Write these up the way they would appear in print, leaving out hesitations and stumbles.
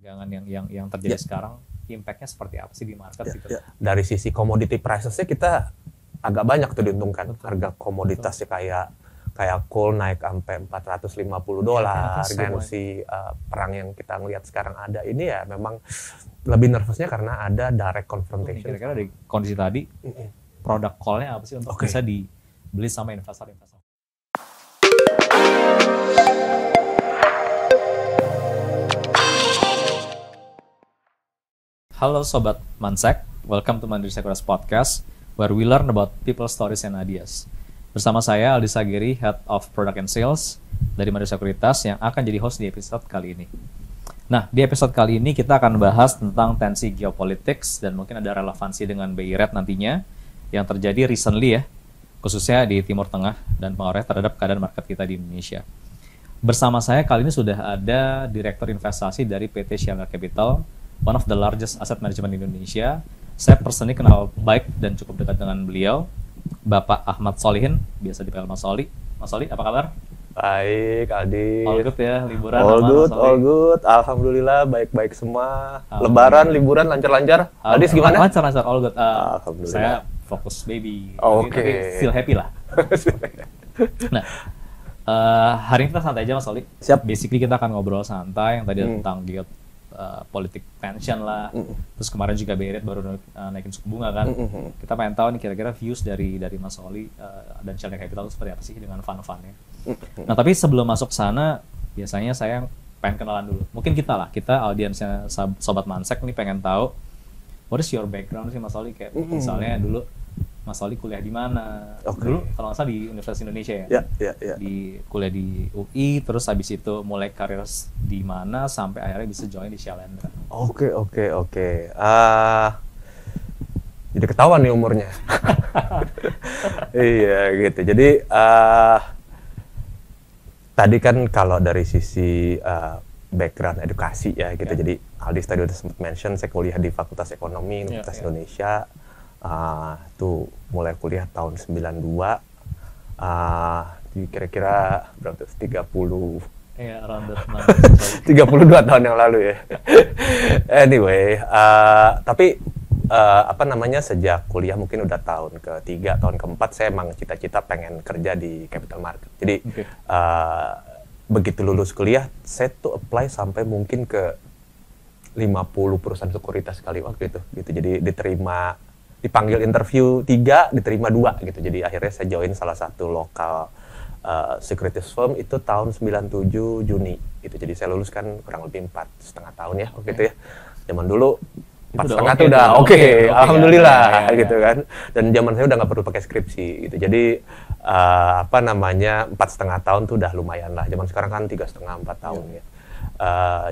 perdagangan yang terjadi sekarang, impact-nya seperti apa sih di market gitu? Dari sisi commodity prices-nya kita agak banyak tuh diuntungkan. Harga komoditasnya kayak coal naik sampai $450 tensi perang yang kita ngelihat sekarang ada ini ya memang lebih nervousnya karena ada direct confrontation. Kira-kira dari kondisi tadi produk call-nya apa sih untuk bisa dibeli sama investor-investor? Halo Sobat Mansek, welcome to Mandiri Sekuritas Podcast, where we learn about people, stories, and ideas. Bersama saya Aldi Sagiri, Head of Product and Sales dari Mandiri Sekuritas yang akan jadi host di episode kali ini. Nah, di episode kali ini kita akan bahas tentang tensi geopolitics dan mungkin ada relevansi dengan BI Rate nantinya yang terjadi recently ya, khususnya di Timur Tengah dan pengaruhnya terhadap keadaan market kita di Indonesia. Bersama saya kali ini sudah ada Direktur Investasi dari PT Shareer Capital, one of the largest asset management di Indonesia. Saya personally kenal baik dan cukup dekat dengan beliau, Bapak Ahmad Solihin, biasa dipanggil Mas Soli. Mas Soli, apa kabar? Baik, Aldi. All good ya, liburan? All good. Alhamdulillah, baik-baik semua. Lebaran, liburan, lancar-lancar. Aldi gimana? Lancar, all good. Alhamdulillah. Saya fokus baby. Oke. Tapi still happy lah. Nah, hari ini kita santai aja Mas Soli. Siap. Basically kita akan ngobrol santai yang tadi tentang politik tension lah. Terus kemarin juga BI Rate baru naikin suku bunga kan. Kita pengen tahu nih kira-kira views dari Mas Soli dan Shareer Capital seperti apa sih dengan fund-fundnya. Nah, tapi sebelum masuk ke sana, biasanya saya pengen kenalan dulu. Mungkin kita audiensnya Sobat Mansek nih pengen tahu what is your background sih Mas Soli, kayak misalnya dulu Mas Soli kuliah di mana? Dulu kalau nggak salah di Universitas Indonesia ya? Iya. Di kuliah di UI, terus habis itu mulai karir di mana sampai akhirnya bisa join di Shalendra. Oke. Jadi ketahuan nih umurnya. Iya gitu. Jadi tadi kan kalau dari sisi background edukasi ya gitu. Jadi Aldi tadi udah sempat mention saya kuliah di Fakultas Ekonomi Universitas Indonesia. Tuh mulai kuliah tahun 92, kira-kira berapa tuh? 32 tahun yang lalu ya. Anyway, tapi sejak kuliah mungkin udah tahun ke-3, tahun ke-4 saya emang cita-cita pengen kerja di capital market. Jadi begitu lulus kuliah saya tuh apply sampai mungkin ke 50 perusahaan sekuritas kali waktu itu gitu. Jadi dipanggil interview 3, diterima 2 gitu. Jadi akhirnya saya join salah satu lokal securities firm itu tahun 97 Juni gitu. Jadi saya lulus kan kurang lebih 4,5 tahun ya waktu itu ya. Zaman dulu 4,5 tuh udah oke, alhamdulillah gitu kan. Dan zaman saya udah nggak perlu pakai skripsi gitu. Jadi 4,5 tahun tuh udah lumayan lah. Zaman sekarang kan 3,5-4 tahun ya.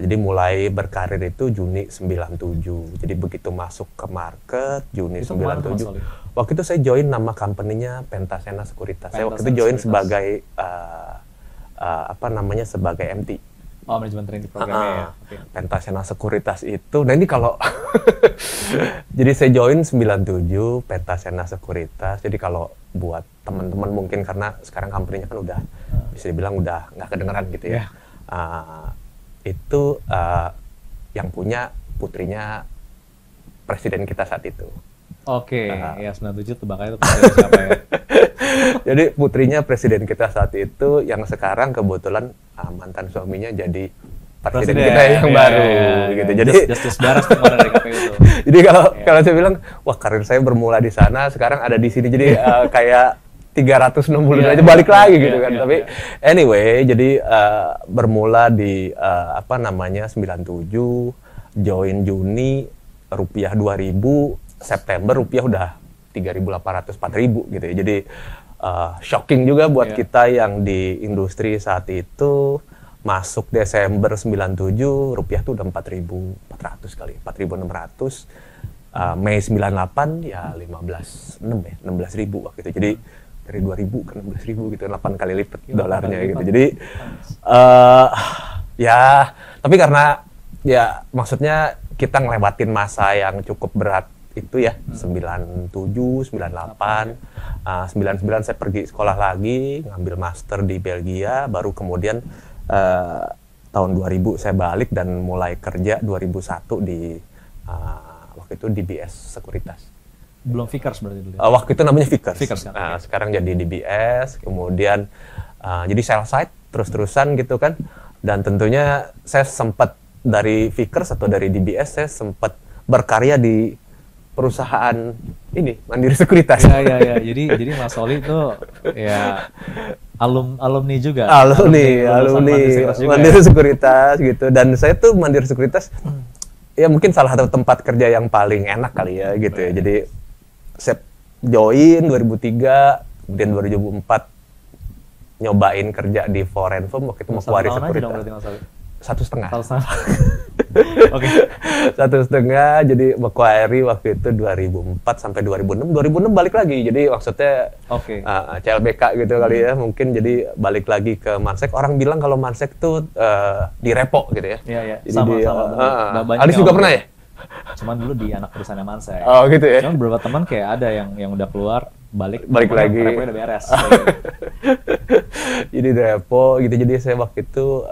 Jadi mulai berkarir itu Juni 97. Jadi begitu masuk ke market Juni itu 97. Waktu itu saya join nama company-nya Pentasena Sekuritas. Saya waktu itu join sebagai sebagai MT. Oh, manajemen training programnya ya. Pentasena Sekuritas itu. Nah ini kalau jadi saya join 97 Pentasena Sekuritas. Jadi kalau buat teman-teman mungkin karena sekarang company-nya kan udah bisa dibilang udah nggak kedengeran gitu ya. Itu yang punya putrinya presiden kita saat itu. Oke, ya 97 tebakannya itu presiden siapa ya? Jadi putrinya presiden kita saat itu yang sekarang kebetulan mantan suaminya jadi presiden kita yang baru gitu. Jadi Justice Baras tuh dari KPU tuh. Jadi kalau saya bilang, wah karir saya bermula di sana, sekarang ada di sini. Jadi kayak 360 aja balik lagi gitu kan. Tapi anyway, jadi bermula di 97, join Juni, rupiah 2000, September rupiah udah 3.800, 4.000 gitu ya. Jadi shocking juga buat kita yang di industri saat itu. Masuk Desember 97, rupiah tuh udah 4.400 kali, 4.600. Mei 98 ya 16.000 waktu itu. Jadi dari 2.000 ke 16.000 gitu, 8 kali lipat dolarnya gitu. Jadi tapi karena ya maksudnya kita ngelewatin masa yang cukup berat itu ya, 97, 98, 99 saya pergi sekolah lagi, ngambil master di Belgia, baru kemudian tahun 2000 saya balik dan mulai kerja 2001 di waktu itu DBS Sekuritas. Belum Vickers berarti dulu. Waktu itu namanya Vickers. Vickers kan. Sekarang jadi DBS, kemudian jadi sell side terus-terusan gitu kan. Dan tentunya saya sempat dari Vickers atau dari DBS saya sempat berkarya di perusahaan ini Mandiri Sekuritas. Ya. Jadi Mas Oli itu ya alumni juga. Alumni Mandiri Sekuritas gitu. Dan saya tuh Mandiri Sekuritas ya mungkin salah satu tempat kerja yang paling enak kali ya gitu ya. Jadi saya join 2003, kemudian 2004 nyobain kerja di Foreign Firm waktu itu Macquarie Sekuritas. 1,5. Oke. 1,5 jadi Macquarie waktu itu 2004 sampai 2006. 2006 balik lagi. Jadi maksudnya CLBK gitu kali ya. Mungkin jadi balik lagi ke Mansek. Orang bilang kalau Mansek tuh di repo gitu ya. Iya. Sama. Alis juga pernah ya? Cuman dulu di anak perusahaan Mansek. Oh gitu ya. Cuman beberapa teman kayak ada yang udah keluar balik lagi. Reponya udah beres. Jadi repo gitu. Jadi saya waktu itu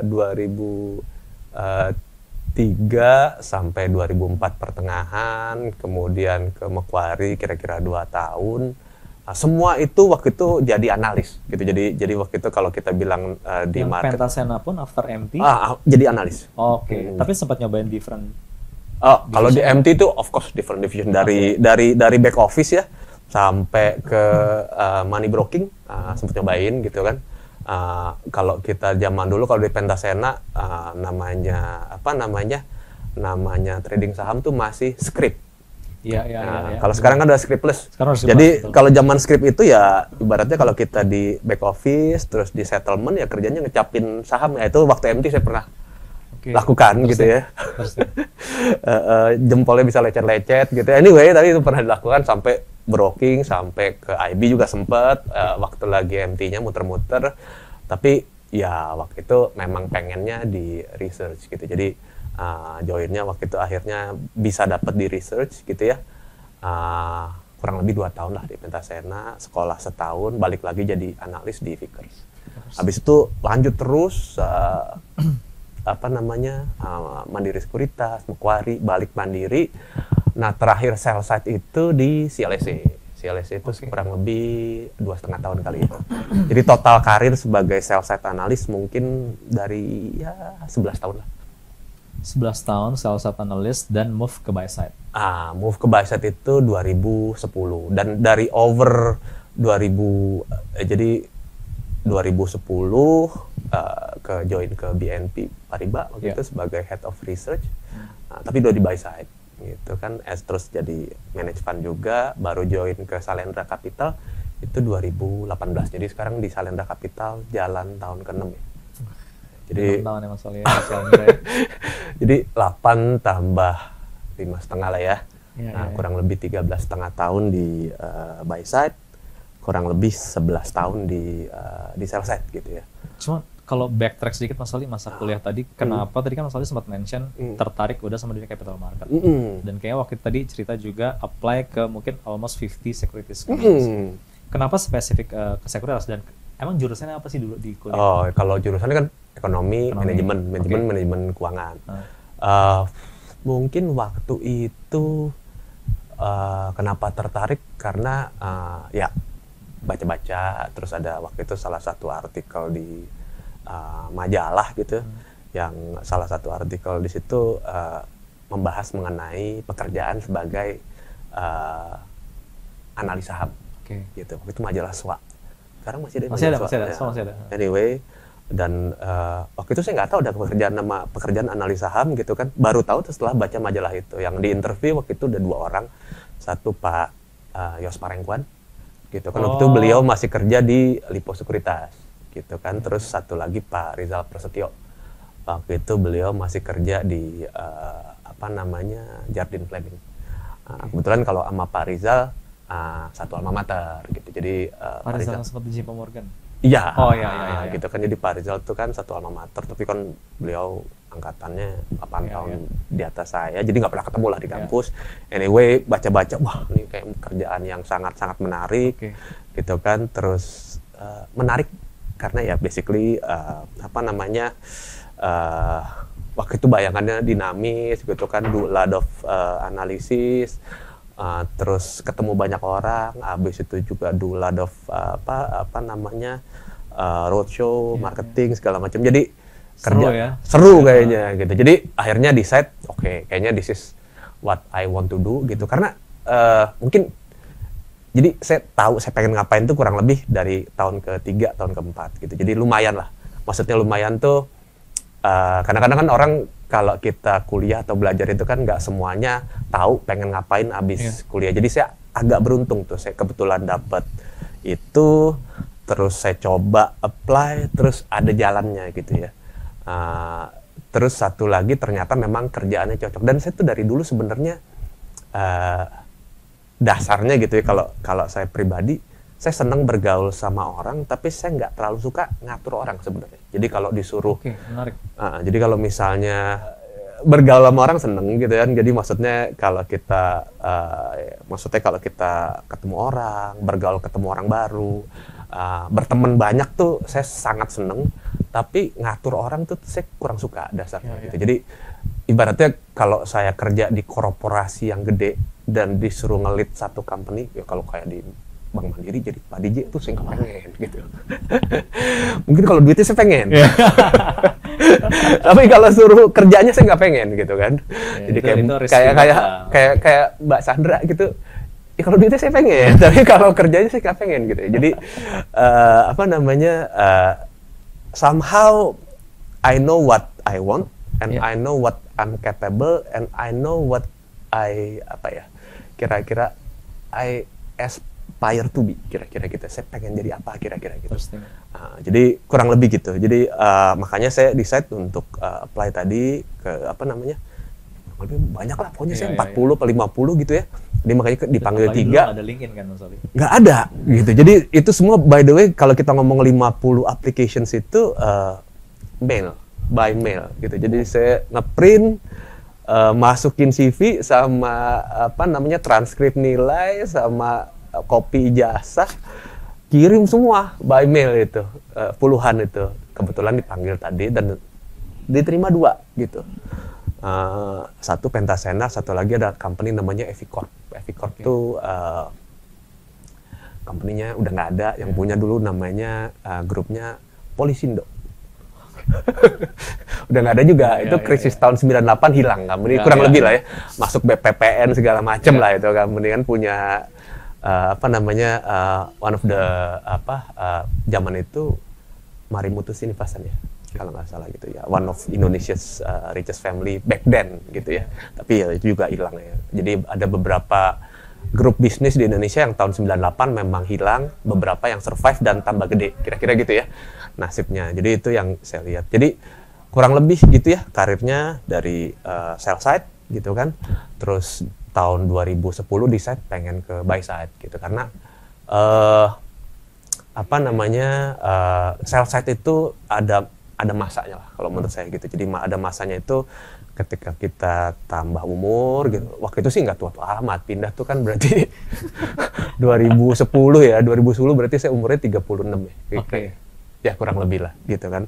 2003 sampai 2004 pertengahan, kemudian ke Macquarie kira-kira 2 tahun. Semua itu waktu itu jadi analis gitu. Jadi waktu itu kalau kita bilang di yang market. Pentasena pun after MT. Jadi analis. Oke. Tapi sempat nyobain different. Kalau di MT itu of course different division dari back office ya sampai ke money broking sempat nyobain gitu kan. Kalau kita zaman dulu kalau di Pentasena namanya trading saham tuh masih script. Iya. Kalau sekarang kan udah scriptless. Jadi kalau zaman script itu ya ibaratnya kalau kita di back office terus di settlement ya kerjanya ngecapin saham ya itu waktu MT saya pernah lakukan gitu ya. Jempolnya bisa lecet-lecet gitu. Anyway, tadi itu pernah dilakukan sampai broking, sampai ke IB juga sempet waktu lagi MT-nya muter-muter. Tapi ya waktu itu memang pengennya di research gitu. Jadi joinnya waktu itu akhirnya bisa dapat di research gitu ya. Kurang lebih 2 tahun lah di Pentasena, sekolah setahun, balik lagi jadi analis di Vickers. Habis itu lanjut terus Mandiri Sekuritas, Macquarie, balik Mandiri. Nah terakhir sell side itu di CLSA. CLSA itu kurang lebih 2,5 tahun kali ya. Jadi total karir sebagai sell side analis mungkin dari 11 tahun lah. 11 tahun sell side analis dan move ke buy side. Move ke buy side itu 2010 dan dari over 2010 ke join ke BNP Paribas waktu itu sebagai head of research, tapi udah di buy side gitu kan, terus jadi manage fund juga, baru join ke Salendra Capital itu 2018. Jadi sekarang di Salendra Capital jalan tahun ke-6 ya. Jadi 6 tahun ya Mas Oli ya. Jadi 8 tambah 5,5 lah ya. Kurang lebih 13,5 tahun di buy side, kurang lebih 11 tahun di sell side gitu ya. Cuma kalau backtrack sedikit Mas Ali, masa kuliah tadi, kenapa tadi kan Mas Ali sempat mention tertarik udah sama dunia capital market. Dan kayaknya waktu tadi cerita juga apply ke mungkin almost 50 securities companies. Kenapa spesifik ke sekuritas dan emang jurusannya apa sih dulu di kuliah? Kalau jurusannya kan ekonomi. Manajemen keuangan. Mungkin waktu itu kenapa tertarik karena ya baca-baca, terus ada waktu itu salah satu artikel di majalah gitu, yang salah satu artikel di situ membahas mengenai pekerjaan sebagai analis saham, gitu. Waktu itu majalah SWA. Sekarang masih ada. Anyway, dan waktu itu saya nggak tahu ada pekerjaan analis saham gitu kan. Baru tahu setelah baca majalah itu. Yang di interview waktu itu ada 2 orang, satu Pak Yos Parengkuan, gitu kan. Waktu itu beliau masih kerja di Lipo Sekuritas. Gitu kan, terus satu lagi Pak Rizal Prasetyo, waktu itu beliau masih kerja di Jardine Fleming. Kebetulan kalau sama Pak Rizal satu alma mater gitu, jadi Pak Rizal sempat di JP Morgan. Iya. Iya. Gitu kan, jadi Pak Rizal itu kan satu alma mater, tapi kan beliau angkatannya 8 tahun di atas saya, jadi nggak pernah ketemu lah di kampus. Anyway, baca-baca, wah ini kayak kerjaan yang sangat-sangat menarik, gitu kan. Terus menarik karena ya basically waktu itu bayangannya dinamis gitu kan, do a lot of analisis, terus ketemu banyak orang, habis itu juga do a lot of roadshow, marketing segala macam. Jadi kerja seru kayaknya gitu. Jadi akhirnya decide, oke, kayaknya this is what I want to do gitu. Karena mungkin jadi saya tahu saya pengen ngapain tuh kurang lebih dari tahun ke-3, tahun ke-4 gitu. Jadi lumayan lah. Maksudnya lumayan tuh kadang-kadang kan orang kalau kita kuliah atau belajar itu kan nggak semuanya tahu pengen ngapain abis kuliah. Jadi saya agak beruntung tuh, saya kebetulan dapat itu, terus saya coba apply, terus ada jalannya gitu ya. Terus satu lagi ternyata memang kerjaannya cocok. Dan saya tuh dari dulu sebenarnya dasarnya gitu ya, kalau saya pribadi, saya senang bergaul sama orang, tapi saya nggak terlalu suka ngatur orang sebenarnya. Jadi kalau disuruh, menarik. Jadi kalau misalnya bergaul sama orang seneng gitu kan. Jadi maksudnya kalau kita ketemu orang, bergaul ketemu orang baru, berteman banyak tuh saya sangat seneng. Tapi ngatur orang tuh saya kurang suka dasarnya gitu. Jadi ibaratnya kalau saya kerja di korporasi yang gede dan disuruh ngelit satu company, ya kalau kayak di Bank Mandiri jadi Pak DJ tuh saya nggak pengen gitu. Mungkin kalau duitnya saya pengen. Tapi kalau suruh kerjanya saya nggak pengen gitu kan. Jadi kayak Mbak Sandra gitu. Ya kalau duitnya saya pengen, tapi kalau kerjanya saya nggak pengen gitu. Jadi somehow I know what I want and I know what I'm capable and I know what kira-kira I aspire to be, kira-kira gitu. Saya pengen jadi apa kira-kira gitu. Jadi kurang lebih gitu. Jadi makanya saya decide untuk apply tadi ke lebih banyak lah pokoknya, saya 40 atau 50 gitu ya. Jadi makanya dipanggil 3. Belum ada LinkedIn kan Mas Ali? Nggak ada gitu. Jadi itu semua by the way kalau kita ngomong 50 applications itu by mail gitu. Jadi saya ngeprint, masukin CV sama transkrip nilai sama kopi ijazah, kirim semua by mail itu, puluhan itu. Kebetulan dipanggil tadi dan diterima 2 gitu. Satu Pentasena, satu lagi ada company namanya Evicorp. Evicorp itu company-nya udah nggak ada, yang punya dulu namanya grupnya Polisindo. Udah nggak ada juga, itu krisis tahun 98 hilang company, kurang lebih lah ya, masuk BPPN segala macem lah itu company kan punya one of the zaman itu Marimutu Sinivasan ya, kalau nggak salah gitu ya, one of Indonesia's richest family back then gitu ya. Tapi ya itu juga hilang ya. Jadi ada beberapa grup bisnis di Indonesia yang tahun 98 memang hilang, beberapa yang survive dan tambah gede, kira-kira gitu ya nasibnya. Jadi itu yang saya lihat. Jadi kurang lebih gitu ya karirnya dari sell side gitu kan. Terus tahun 2010 decide pengen ke buy side gitu karena sell side itu ada masanya lah kalau menurut saya gitu. Jadi ada masanya itu ketika kita tambah umur gitu. Waktu itu sih nggak tua-tua amat, pindah tuh kan berarti 2010 ya. 2010 berarti saya umurnya 36 ya. Ya kurang lebih lah gitu kan.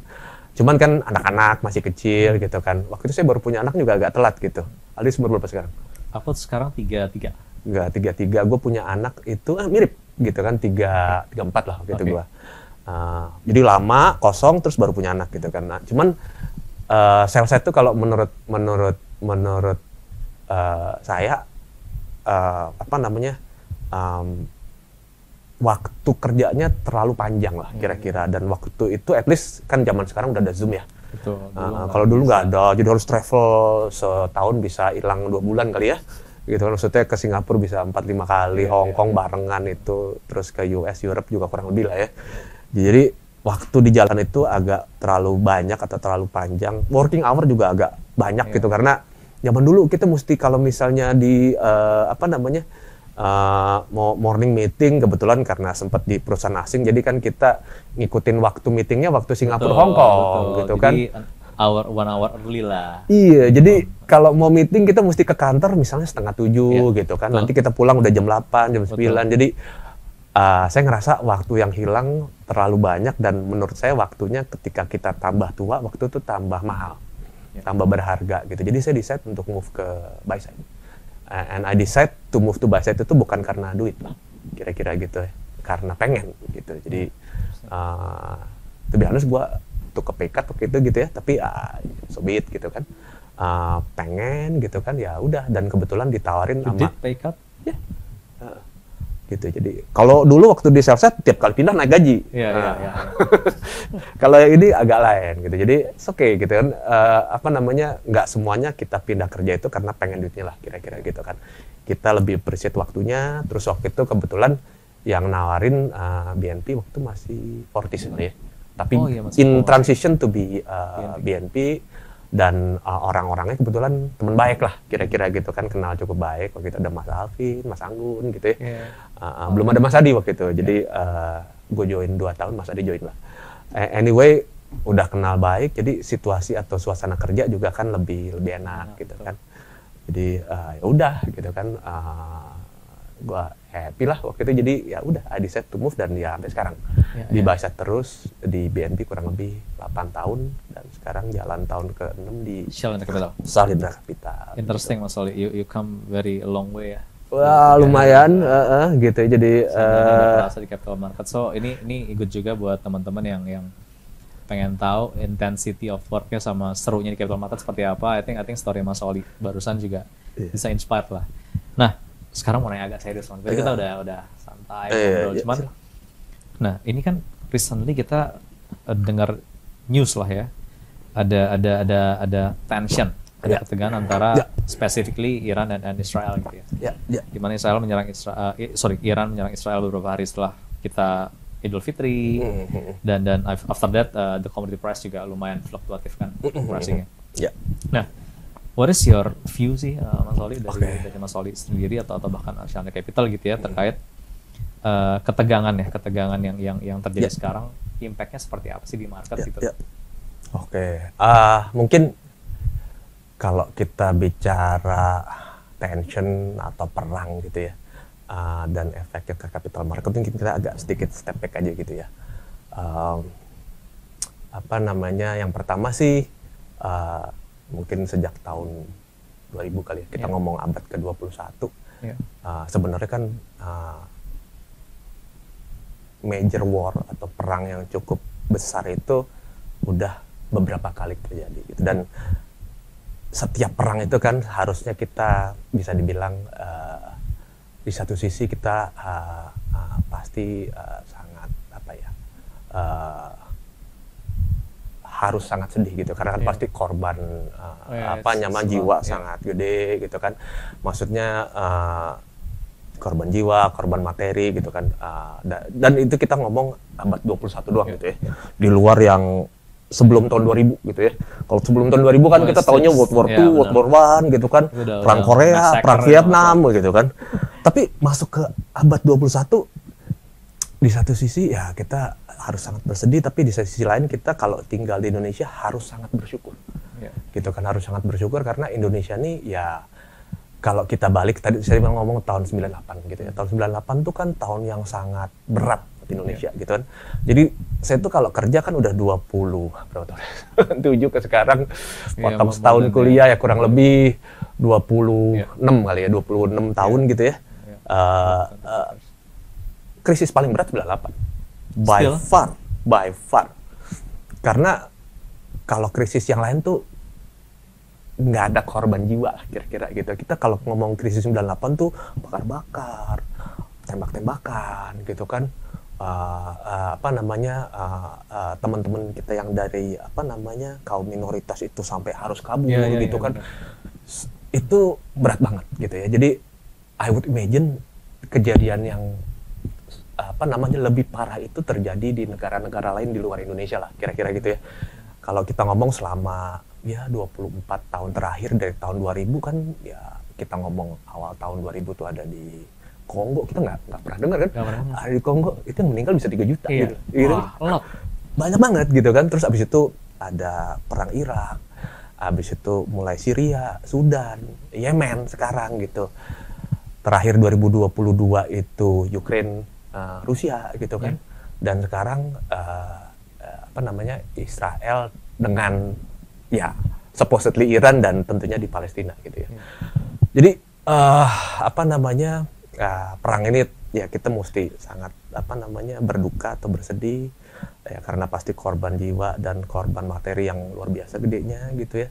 Cuman kan anak-anak masih kecil gitu kan. Waktu itu saya baru punya anak juga agak telat gitu. Aldi umur berapa sekarang? Aku sekarang 33. Enggak, 33. Gue punya anak itu mirip gitu kan, 34 lah gitu gue. Jadi lama kosong terus baru punya anak gitu kan. Nah, cuman sales itu kalau menurut saya waktu kerjanya terlalu panjang lah kira-kira, dan waktu itu at least kan zaman sekarang udah ada Zoom ya. Betul. Kalau dulu nggak ada, jadi harus travel setahun bisa hilang 2 bulan kali ya. Gitu kan, maksudnya ke Singapura bisa 4-5 kali, Hong Kong barengan itu, terus ke US, Europe juga kurang lebih lah ya. Jadi waktu di jalan itu agak terlalu banyak atau terlalu panjang. Working hour juga agak banyak gitu, karena zaman dulu kita mesti kalau misalnya di morning meeting, kebetulan karena sempat di perusahaan asing, jadi kan kita ngikutin waktu meetingnya waktu Singapura, Hong Kong gitu kan. Jadi 1 hour early lah. Iya, jadi kalau mau meeting kita mesti ke kantor misalnya 6:30 gitu kan. Nanti kita pulang udah jam 8, jam 9. Jadi saya ngerasa waktu yang hilang terlalu banyak, dan menurut saya waktunya ketika kita tambah tua, waktu itu tambah mahal, tambah berharga gitu. Jadi saya decide untuk move ke buy side. And I decide to move to buy side itu bukan karena duit lah, kira-kira gitu ya, karena pengen gitu. Jadi to be honest, gue tuh kepekat waktu itu gitu ya, tapi so be it gitu kan. Pengen gitu kan, ya udah, dan kebetulan ditawarin sama pay cut? Ya. Gitu. Jadi kalau dulu waktu di sales tiap kali pindah naik gaji. Iya. Kalau yang ini agak lain gitu. Jadi it's okay gitu kan. Nggak semuanya kita pindah kerja itu karena pengen duitnya lah, kira-kira gitu kan. Kita lebih appreciate waktunya. Terus waktu itu kebetulan yang nawarin BNP waktu masih Fortis ya. Tapi in transition to be BNP. Dan orang-orangnya kebetulan teman baik lah, kira-kira gitu kan, kenal cukup baik. Waktu itu ada Mas Alvin, Mas Anggun gitu ya. Belum ada Mas Adi waktu itu, jadi gue join 2 tahun, Mas Adi join lah. Anyway, udah kenal baik, jadi situasi atau suasana kerja juga kan lebih enak gitu kan. Jadi ya udah gitu kan, gue happy lah waktu itu. Jadi ya udah, I decide to move, dan ya sampai sekarang di Buy-Side terus di BNP kurang lebih 8 tahun, dan sekarang jalan tahun ke-6 di Shell Capital. Interesting, gitu. Mas Oli, you come very long way ya. Wah, lumayan gitu. Jadi terasa di capital market. So ini good juga buat teman-teman yang pengen tahu intensity of worknya sama serunya di capital market seperti apa. I think story Mas Oli barusan juga bisa inspired lah. Nah, sekarang mau nanya agak serius, Mas. Kita udah santai ngobrol, cuman nah, ini kan recently kita dengar news lah ya. Ada tension, ada ketegangan antara specifically Iran dan Israel gitu ya. Di mana Iran menyerang Israel beberapa hari setelah kita Idul Fitri, dan after that the commodity price juga lumayan fluktuatif kan pricingnya. Nah, what is your view sih Mas Oli dari Mas Oli sendiri atau bahkan Shell Capital gitu ya, terkait ketegangan yang terjadi sekarang, impact-nya seperti apa sih di market gitu? Mungkin kalau kita bicara tension atau perang gitu ya, dan efeknya ke capital market, mungkin kita agak sedikit step back aja gitu ya. Yang pertama sih mungkin sejak tahun 2000 kali ya, kita ngomong abad ke-21. Sebenarnya kan major war atau perang yang cukup besar itu udah beberapa kali terjadi gitu. Dan setiap perang itu kan harusnya kita bisa dibilang di satu sisi kita pasti sangat harus sangat sedih gitu, karena kan pasti korban jiwa sangat gede gitu kan. Maksudnya korban jiwa, korban materi gitu kan. Dan itu kita ngomong abad 21 doang gitu ya. Di luar yang sebelum tahun 2000 gitu ya. Kalau sebelum tahun 2000 kan kita taunya World War II, World War I gitu kan. Perang Korea, perang Vietnam gitu kan. Tapi masuk ke abad 21, di satu sisi ya kita harus sangat bersedih, tapi di sisi lain kita kalau tinggal di Indonesia harus sangat bersyukur. Gitu kan, harus sangat bersyukur karena Indonesia nih ya, kalau kita balik tadi saya ngomong tahun 98 gitu ya. Tahun 98 tuh kan tahun yang sangat berat buat Indonesia gitu kan. Jadi saya tuh kalau kerja kan udah 20 berapa tahun? 7 ke sekarang, potong setahun kuliah ya kurang lebih 26 kali ya, 26 tahun gitu ya. Krisis paling berat 98. By far. Karena kalau krisis yang lain tuh nggak ada korban jiwa lah kira-kira gitu. Kita kalau ngomong krisis 98 tuh bakar-bakar, tembak-tembakan gitu kan. Teman-teman kita yang dari kaum minoritas itu sampai harus kabur gitu kan. Itu berat banget gitu ya. Jadi I would imagine kejadian yang lebih parah itu terjadi di negara-negara lain di luar Indonesia lah kira-kira gitu ya. Kalau kita ngomong selama 24 tahun terakhir dari tahun 2000 kan ya, kita ngomong awal tahun 2000 tuh ada di Kongo, kita nggak pernah dengar kan? Ada di Kongo itu yang meninggal bisa 3 juta gitu. Wah, banyak banget gitu kan. Terus abis itu ada perang Irak, abis itu mulai Syria, Sudan, Yemen sekarang gitu. Terakhir 2022 itu Ukraine Rusia gitu kan. Dan sekarang Israel dengan ya supposedly Iran dan tentunya di Palestina gitu ya. Jadi perang ini ya kita mesti sangat berduka atau bersedih ya, karena pasti korban jiwa dan korban materi yang luar biasa gedenya gitu ya.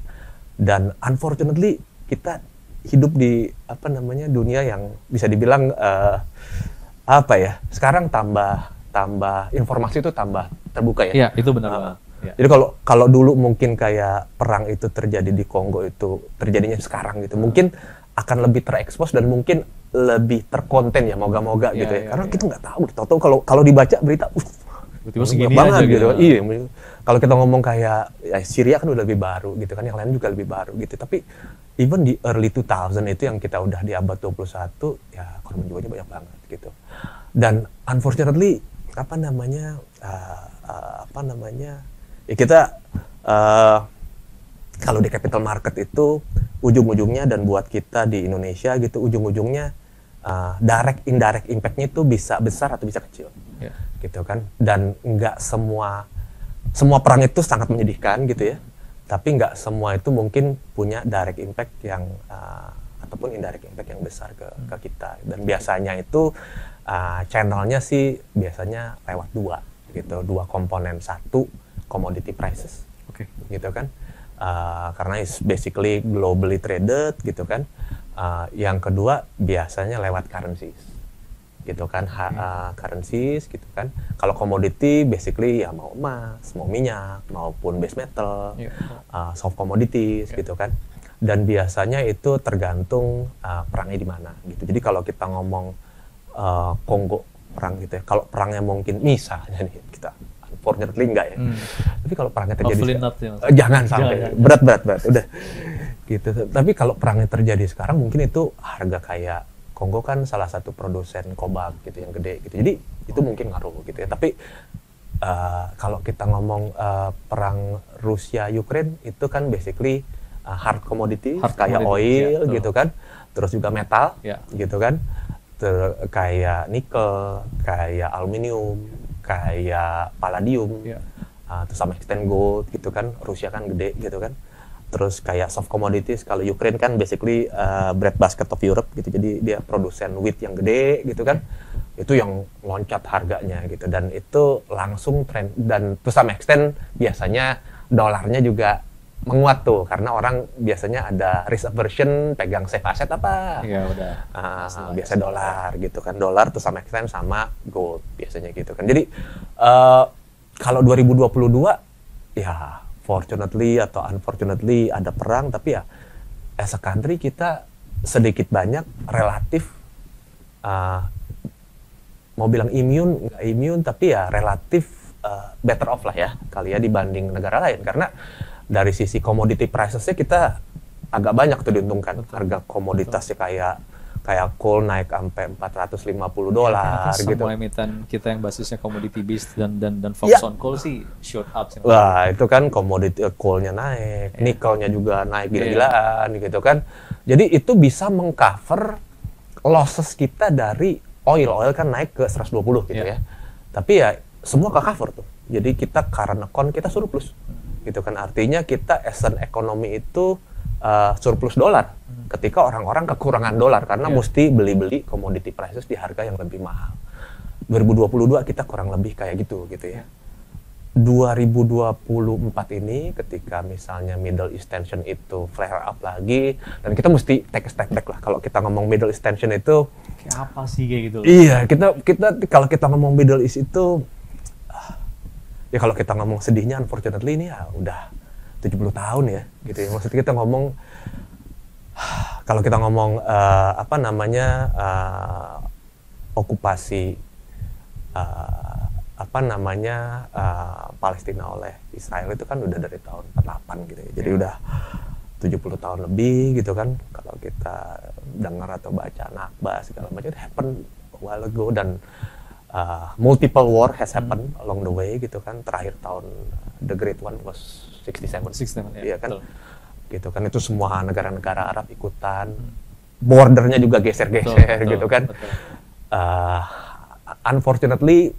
Dan unfortunately kita hidup di dunia yang bisa dibilang sekarang tambah informasi itu tambah terbuka ya. Iya, itu benar banget. Jadi kalau dulu mungkin kayak perang itu terjadi di Kongo itu terjadinya sekarang gitu, mungkin akan lebih terekspos dan mungkin lebih terkonten ya, moga-moga gitu ya. Karena kita nggak tahu, tahu kalau dibaca berita, tiba-tiba segini banget aja gitu. Iya, kalau kita ngomong kayak ya, Syria kan udah lebih baru gitu kan, yang lain juga lebih baru gitu. Tapi even di early 2000 itu yang kita udah di abad 21 ya korban jiwanya banyak banget gitu. Dan unfortunately ya kita kalau di capital market itu ujung-ujungnya, dan buat kita di Indonesia gitu ujung-ujungnya direct indirect impact-nya itu bisa besar atau bisa kecil. Gitu kan. Dan nggak semua perang itu sangat menyedihkan gitu ya. Tapi nggak semua itu mungkin punya direct impact yang ataupun indirect impact yang besar ke kita. Dan biasanya itu channelnya sih biasanya lewat dua komponen. Satu, commodity prices, gitu kan, karena it's basically globally traded gitu kan. Yang kedua biasanya lewat currencies, gitu kan, currencies gitu kan. Kalau commodity basically ya mau emas, mau minyak, maupun base metal, soft commodities gitu kan. Dan biasanya itu tergantung perangnya di mana gitu. Jadi kalau kita ngomong Kongo perang gitu ya, kalau perangnya mungkin misalnya nih kita unfortunately enggak ya. Tapi kalau perangnya terjadi jangan sampai berat udah gitu. Tapi kalau perangnya terjadi sekarang mungkin itu harga kayak Kongo kan salah satu produsen kobalt gitu yang gede gitu. Jadi itu mungkin ngaruh gitu ya. Tapi kalau kita ngomong perang Rusia Ukraine itu kan basically hard commodity kayak oil gitu kan. Terus juga metal gitu kan. Kayak nikel, kayak aluminium, kayak palladium, terus sama extend gold gitu kan. Rusia kan gede gitu kan. Terus kayak soft commodities, kalau Ukraine kan basically bread basket of Europe gitu. Jadi dia produsen wheat yang gede gitu kan. Itu yang loncat harganya gitu. Dan itu langsung trend. Dan to some extent biasanya dolarnya juga menguat tuh, karena orang biasanya ada risk aversion, pegang safe asset apa? Iya udah. Biasa dolar gitu kan, dolar tuh sama extent sama gold biasanya gitu kan. Jadi kalau 2022 ya fortunately atau unfortunately ada perang, tapi ya as a country kita sedikit banyak relatif mau bilang nggak immune, tapi ya relatif better off lah ya kali ya dibanding negara lain, karena dari sisi commodity prices-nya kita agak banyak tuh diuntungkan. Harga komoditasnya kayak coal naik sampai $450 gitu. Semua emiten kita yang basisnya commodity based dan focus on coal sih shoot up sih. Wah, itu kan commodity coal-nya naik, nikelnya juga naik gila-gilaan gitu kan. Jadi itu bisa mengcover losses kita dari oil kan naik ke 120 gitu ya. Tapi ya semua ke-cover tuh. Jadi kita current account kita surplus. Gitu kan, artinya kita as an economy itu surplus dolar ketika orang-orang kekurangan dolar karena mesti beli commodity prices di harga yang lebih mahal. 2022 kita kurang lebih kayak gitu ya. 2024 ini ketika misalnya Middle East tension itu flare up lagi, dan kita mesti take a step back lah. Kalau kita ngomong Middle East tension itu kayak apa sih kayak gitu? Iya, kita kalau kita ngomong Middle East itu ya kalau kita ngomong sedihnya unfortunately ini ya udah 70 tahun ya gitu ya. Maksudnya kita ngomong kalau kita ngomong okupasi Palestina oleh Israel itu kan udah dari tahun 48 gitu ya. Jadi udah 70 tahun lebih gitu kan. Kalau kita dengar atau baca Nakba segala macam, it happened a while ago, dan multiple war has happened along the way gitu kan. Terakhir tahun the great one was 67 ya kan. Betul. Gitu kan, itu semua negara-negara Arab ikutan. Bordernya juga geser-geser gitu kan. unfortunately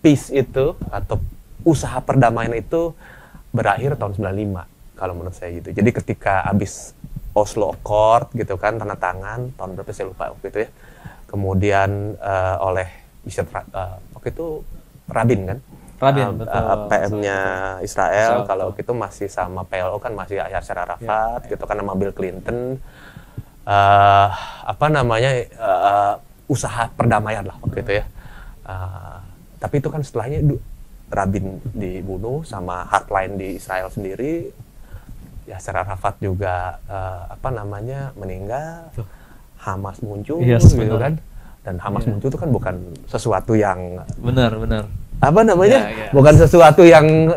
peace itu atau usaha perdamaian itu berakhir tahun 95 kalau menurut saya gitu. Jadi ketika habis Oslo Accord gitu kan, tanda tangan tahun berapa saya lupa waktu itu ya. Kemudian oleh waktu itu Rabin kan, PM-nya Israel. Kalau itu masih sama PLO kan masih Yasser Arafat gitu kan, sama Bill Clinton. Usaha perdamaian lah waktu itu ya. Tapi itu kan setelahnya Rabin dibunuh sama hardline di Israel sendiri. Yasser Arafat juga meninggal. Hamas muncul gitu kan. Dan Hamas muncul itu kan bukan sesuatu yang benar. Bukan sesuatu yang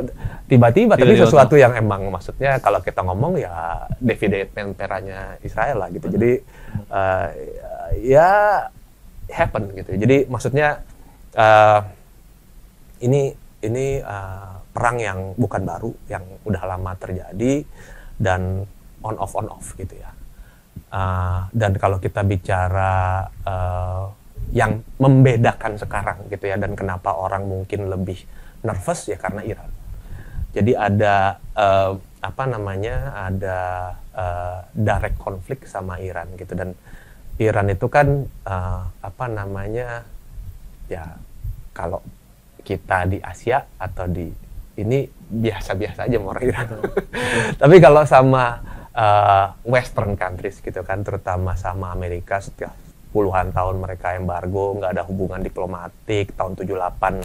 tiba-tiba, tapi sesuatu yang emang maksudnya kalau kita ngomong ya David Penteranya Israel lah gitu. Jadi ya happen gitu. Jadi maksudnya ini perang yang bukan baru, yang udah lama terjadi dan on off gitu ya. Dan kalau kita bicara yang membedakan sekarang gitu ya, dan kenapa orang mungkin lebih nervous ya karena Iran. Jadi ada ada direct konflik sama Iran gitu, dan Iran itu kan ya kalau kita di Asia atau di ini biasa-biasa aja sama orang Iran. Tapi kalau sama Western countries gitu kan, terutama sama Amerika, setelah puluhan tahun mereka embargo, nggak ada hubungan diplomatik, tahun 78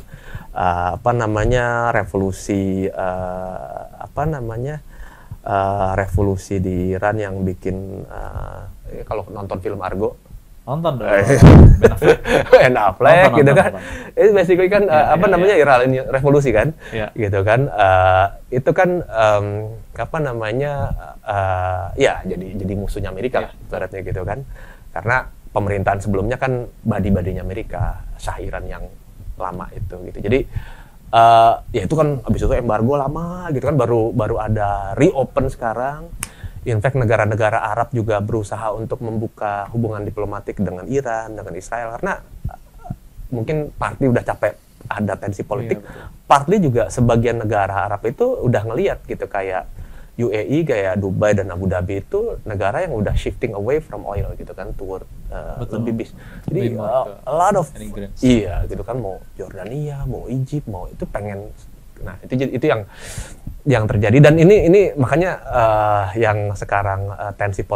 revolusi revolusi di Iran yang bikin kalau nonton film Argo nonton dong. Ben Affleck gitu kan. Itu basically kan Iran ini revolusi kan. Gitu kan. Itu kan jadi musuhnya Amerika lah ibaratnya gitu kan. Karena pemerintahan sebelumnya kan badi-badinya Amerika, Shah Iran yang lama itu gitu. Jadi ya itu kan habis itu embargo lama gitu kan, baru ada reopen sekarang. In fact negara-negara Arab juga berusaha untuk membuka hubungan diplomatik dengan Iran, dengan Israel, karena mungkin partly udah capek ada tensi politik. Partly juga sebagian negara Arab itu udah ngelihat gitu, kayak UAE, kayak Dubai dan Abu Dhabi itu negara yang udah shifting away from oil gitu kan, toward lebih bis. Jadi a lot of gitu kan, mau Jordania, mau Egypt, mau itu pengen. Nah, itu yang terjadi, dan ini makanya yang sekarang tensi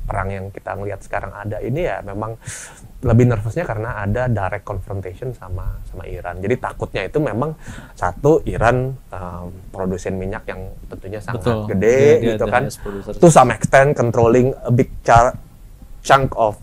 perang yang kita ngelihat sekarang ada ini ya memang lebih nervousnya karena ada direct confrontation sama Iran. Jadi takutnya itu memang satu, Iran produsen minyak yang tentunya sangat gede gitu kan, to some extent controlling a big chunk of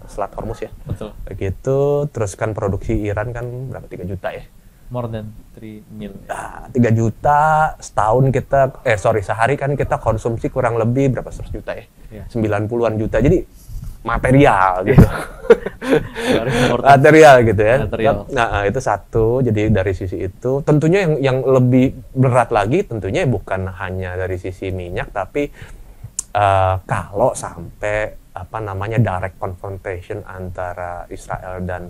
Selat Hormuz ya. Betul. Begitu, terus kan produksi Iran kan berapa, 3 juta ya? More than 3 million. 3 juta, sehari kan kita konsumsi kurang lebih berapa, 100 juta ya? 90-an juta, jadi material gitu. Material gitu ya. Nah, itu satu, jadi dari sisi itu. Tentunya yang lebih berat lagi tentunya bukan hanya dari sisi minyak, tapi kalau sampai direct confrontation antara Israel dan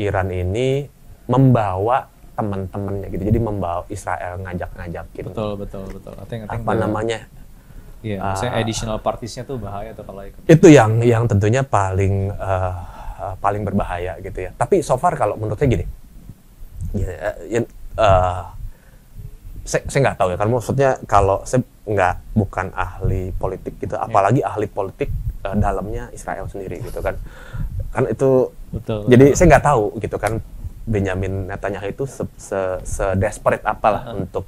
Iran ini membawa teman-temannya gitu, jadi membawa Israel ngajak-ngajakin. Betul. Maksudnya additional parties-nya tuh bahaya tuh kalau ikut. Itu yang tentunya paling berbahaya gitu ya. Tapi so far kalau menurut saya gini, saya nggak tahu ya, kan maksudnya kalau saya bukan ahli politik gitu, apalagi ahli politik dalamnya Israel sendiri gitu kan itu betul. Jadi saya nggak tahu gitu kan Benjamin Netanyahu itu se-desperate apalah untuk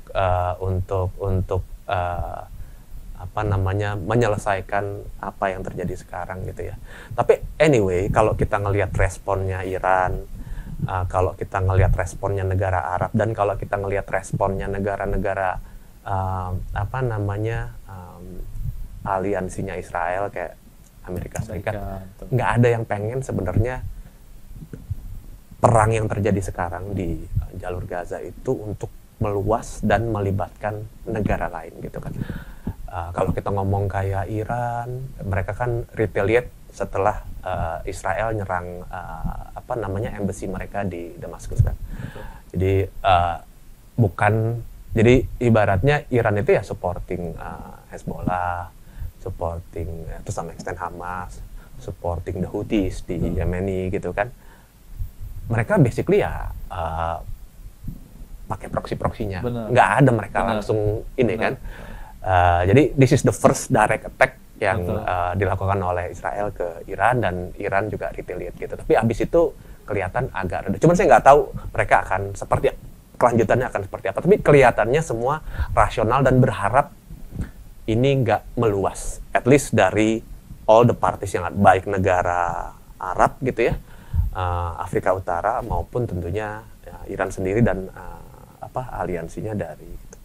menyelesaikan apa yang terjadi sekarang gitu ya. Tapi anyway, kalau kita ngelihat responnya Iran, kalau kita ngelihat responnya negara Arab, dan kalau kita ngelihat responnya negara-negara aliansinya Israel kayak Amerika Serikat, nggak ada yang pengen sebenarnya perang yang terjadi sekarang di jalur Gaza itu untuk meluas dan melibatkan negara lain gitu kan. Kalau kita ngomong kayak Iran, mereka kan retaliate setelah Israel nyerang embassy mereka di Damaskus kan. Jadi jadi ibaratnya Iran itu ya supporting Hezbollah, supporting to some extent Hamas, supporting the Houthis di Yemeni gitu kan. Mereka basically ya pakai proxy-proxynya, nggak ada mereka langsung ini kan. Jadi this is the first direct attack yang dilakukan oleh Israel ke Iran, dan Iran juga retaliate gitu. Tapi abis itu kelihatan agak reda. Cuman saya nggak tahu mereka akan kelanjutannya akan seperti apa. Tapi kelihatannya semua rasional dan berharap ini nggak meluas. At least dari all the parties yang ada, baik negara Arab gitu ya, Afrika Utara maupun tentunya ya, Iran sendiri dan aliansinya dari gitu.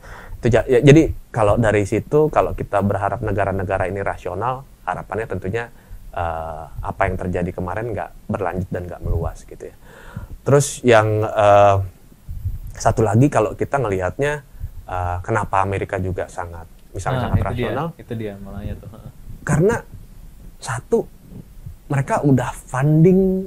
Jadi kalau dari situ, kalau kita berharap negara-negara ini rasional, harapannya tentunya apa yang terjadi kemarin nggak berlanjut dan nggak meluas gitu ya. Terus yang satu lagi kalau kita ngelihatnya kenapa Amerika juga sangat rasional. Itu dia malahnya tuh. Karena satu, mereka udah funding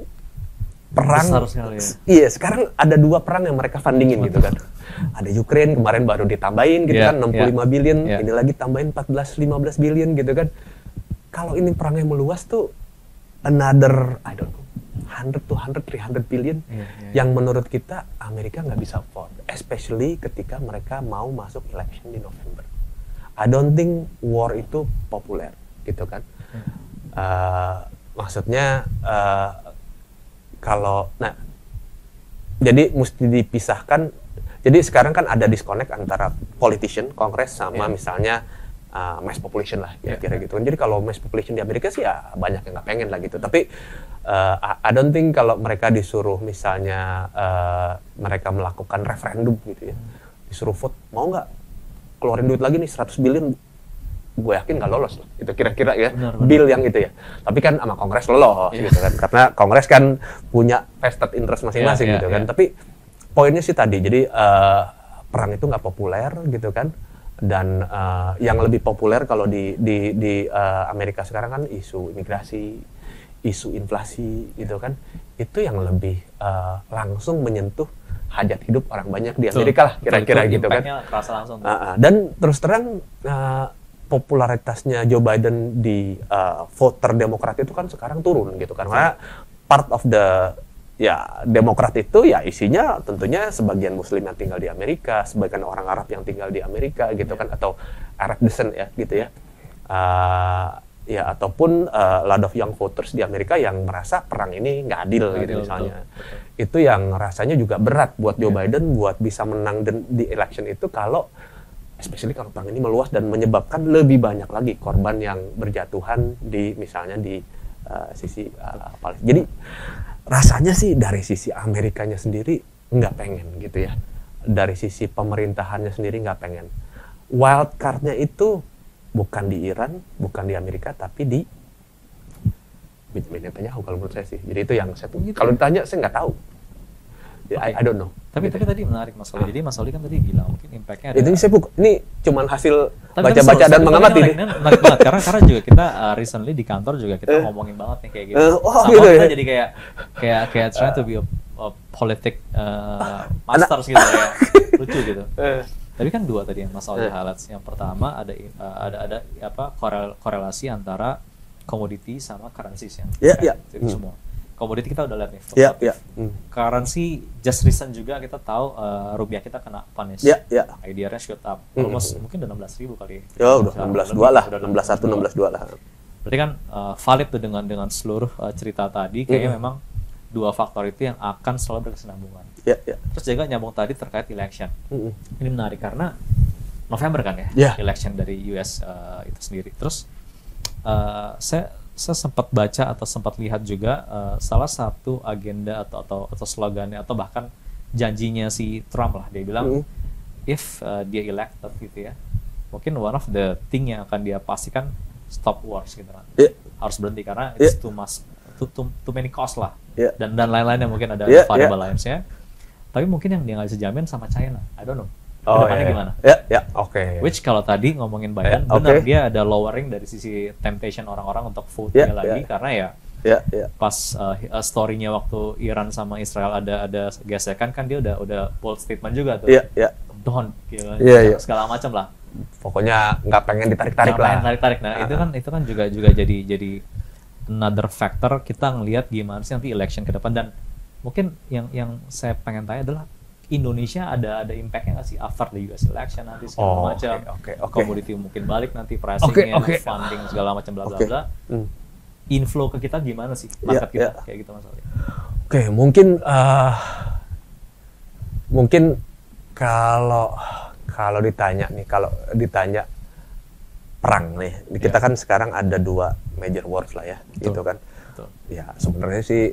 perang. Besar sekali ya. Iya, sekarang ada 2 perang yang mereka fundingin gitu kan. Ada Ukraine kemarin baru ditambahin gitu kan 65 billion, ini lagi tambahin 14-15 billion gitu kan. Kalau ini perangnya meluas tuh another 100 to 300 billion yang menurut kita Amerika nggak bisa afford, especially ketika mereka mau masuk election di November. I don't think war itu populer gitu kan. Maksudnya jadi mesti dipisahkan. Jadi sekarang kan ada disconnect antara politician, Kongres sama misalnya mass population lah kira-kira gitu kan. Jadi kalau mass population di Amerika sih ya banyak yang nggak pengen lah gitu. Tapi I don't think kalau mereka disuruh misalnya mereka melakukan referendum gitu ya, disuruh vote, mau nggak keluarin duit lagi nih 100 billion, gue yakin nggak lolos lah. Itu kira-kira ya benar. Bill yang itu ya. Tapi kan sama Kongres lolos gitu kan, karena Kongres kan punya vested interest masing-masing gitu kan. Tapi poinnya sih tadi, jadi perang itu nggak populer gitu kan. Dan yang lebih populer kalau di Amerika sekarang kan isu imigrasi, isu inflasi gitu kan, itu yang lebih langsung menyentuh hajat hidup orang banyak di Amerika lah kira-kira gitu kan. Kerasa langsung. Dan terus terang popularitasnya Joe Biden di voter Demokrat itu kan sekarang turun gitu kan, karena part of the Demokrat itu ya isinya tentunya sebagian Muslim yang tinggal di Amerika, sebagian orang Arab yang tinggal di Amerika gitu kan, atau Arab descent ya gitu ya. Ataupun lot of young voters di Amerika yang merasa perang ini nggak adil gitu misalnya. Betul. Itu yang rasanya juga berat buat Joe Biden buat bisa menang di election itu, kalau especially kalau perang ini meluas dan menyebabkan lebih banyak lagi korban yang berjatuhan di misalnya di sisi Palestina. Jadi rasanya sih dari sisi Amerikanya sendiri nggak pengen gitu ya, dari sisi pemerintahannya sendiri nggak pengen. Wild card-nya itu bukan di Iran, bukan di Amerika, tapi di Benjamin Netanyahu kalau menurut saya sih. Jadi itu yang saya kalau ditanya saya nggak tahu. I don't know. Tapi tadi menarik Mas Oli. Jadi Mas Oli kan tadi bilang mungkin impact-nya ada. Ini cuman hasil baca-baca dan mengamati nih. Menarik banget karena juga kita recently di kantor juga kita ngomongin banget nih kayak gitu. Sama gitu kita ya? jadi kayak trying to be a politic masters gitu ya. Lucu gitu. Tapi kan 2 tadi yang Mas Oli highlights. Yang pertama ada korelasi antara komoditi sama currencies ya. Itu semua. Komoditi kita udah lihat nih. Currency just recent juga kita tahu rupiah kita kena punish. IDR-nya shoot up. Almost mungkin udah 16.000 kali. Ya udah 16.2 lah. 16.1 16.2 lah. Berarti kan valid tuh dengan seluruh cerita tadi, kayaknya memang 2 faktor itu yang akan selalu berkesinambungan. Terus juga nyambung tadi terkait election. Ini menarik karena November kan ya, election dari US itu sendiri. Terus saya sempat baca atau sempat lihat juga salah satu agenda atau slogannya atau bahkan janjinya si Trump lah, dia bilang if dia elected gitu ya, mungkin one of the thing yang akan dia pastikan stop wars gitu kan, harus berhenti karena it's too many cost lah, dan lain-lainnya mungkin ada variable lainnya, tapi mungkin yang dia nggak bisa jamin sama China, I don't know. Kedepannya gimana? Oke. Which kalau tadi ngomongin Biden, benar dia ada lowering dari sisi temptation orang-orang untuk vote-nya lagi, karena ya Pas story-nya waktu Iran sama Israel ada gesekan kan dia udah bold statement juga tuh. Don't gitu, segala macam lah. Pokoknya nggak pengen ditarik-tarik lah. Tarik-tarik. Nah, itu kan juga jadi another factor kita ngelihat gimana sih nanti election ke depan. Dan mungkin yang saya pengen tanya adalah Indonesia ada impact-nya nggak sih after the US election nanti segala macam. Komoditi mungkin balik nanti, pricing-nya, funding segala macam bla bla bla. Inflow ke kita gimana sih market kita kayak gitu masalahnya? Mungkin kalau ditanya perang nih, kita kan sekarang ada 2 major wars lah ya, gitu kan. Ya sebenarnya sih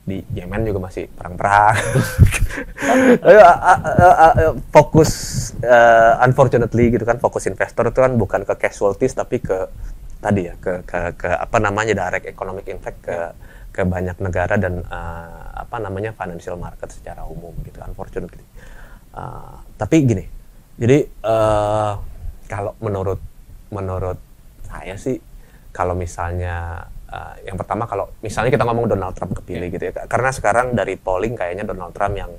di Yemen juga masih perang-perang. Fokus unfortunately gitu kan, fokus investor itu kan bukan ke casualties tapi ke tadi ya ke apa namanya direct economic impact ke banyak negara dan apa namanya financial market secara umum gitu, unfortunately. Tapi gini, jadi kalau menurut saya sih, kalau misalnya yang pertama kalau misalnya kita ngomong Donald Trump kepilih gitu ya, karena sekarang dari polling kayaknya Donald Trump yang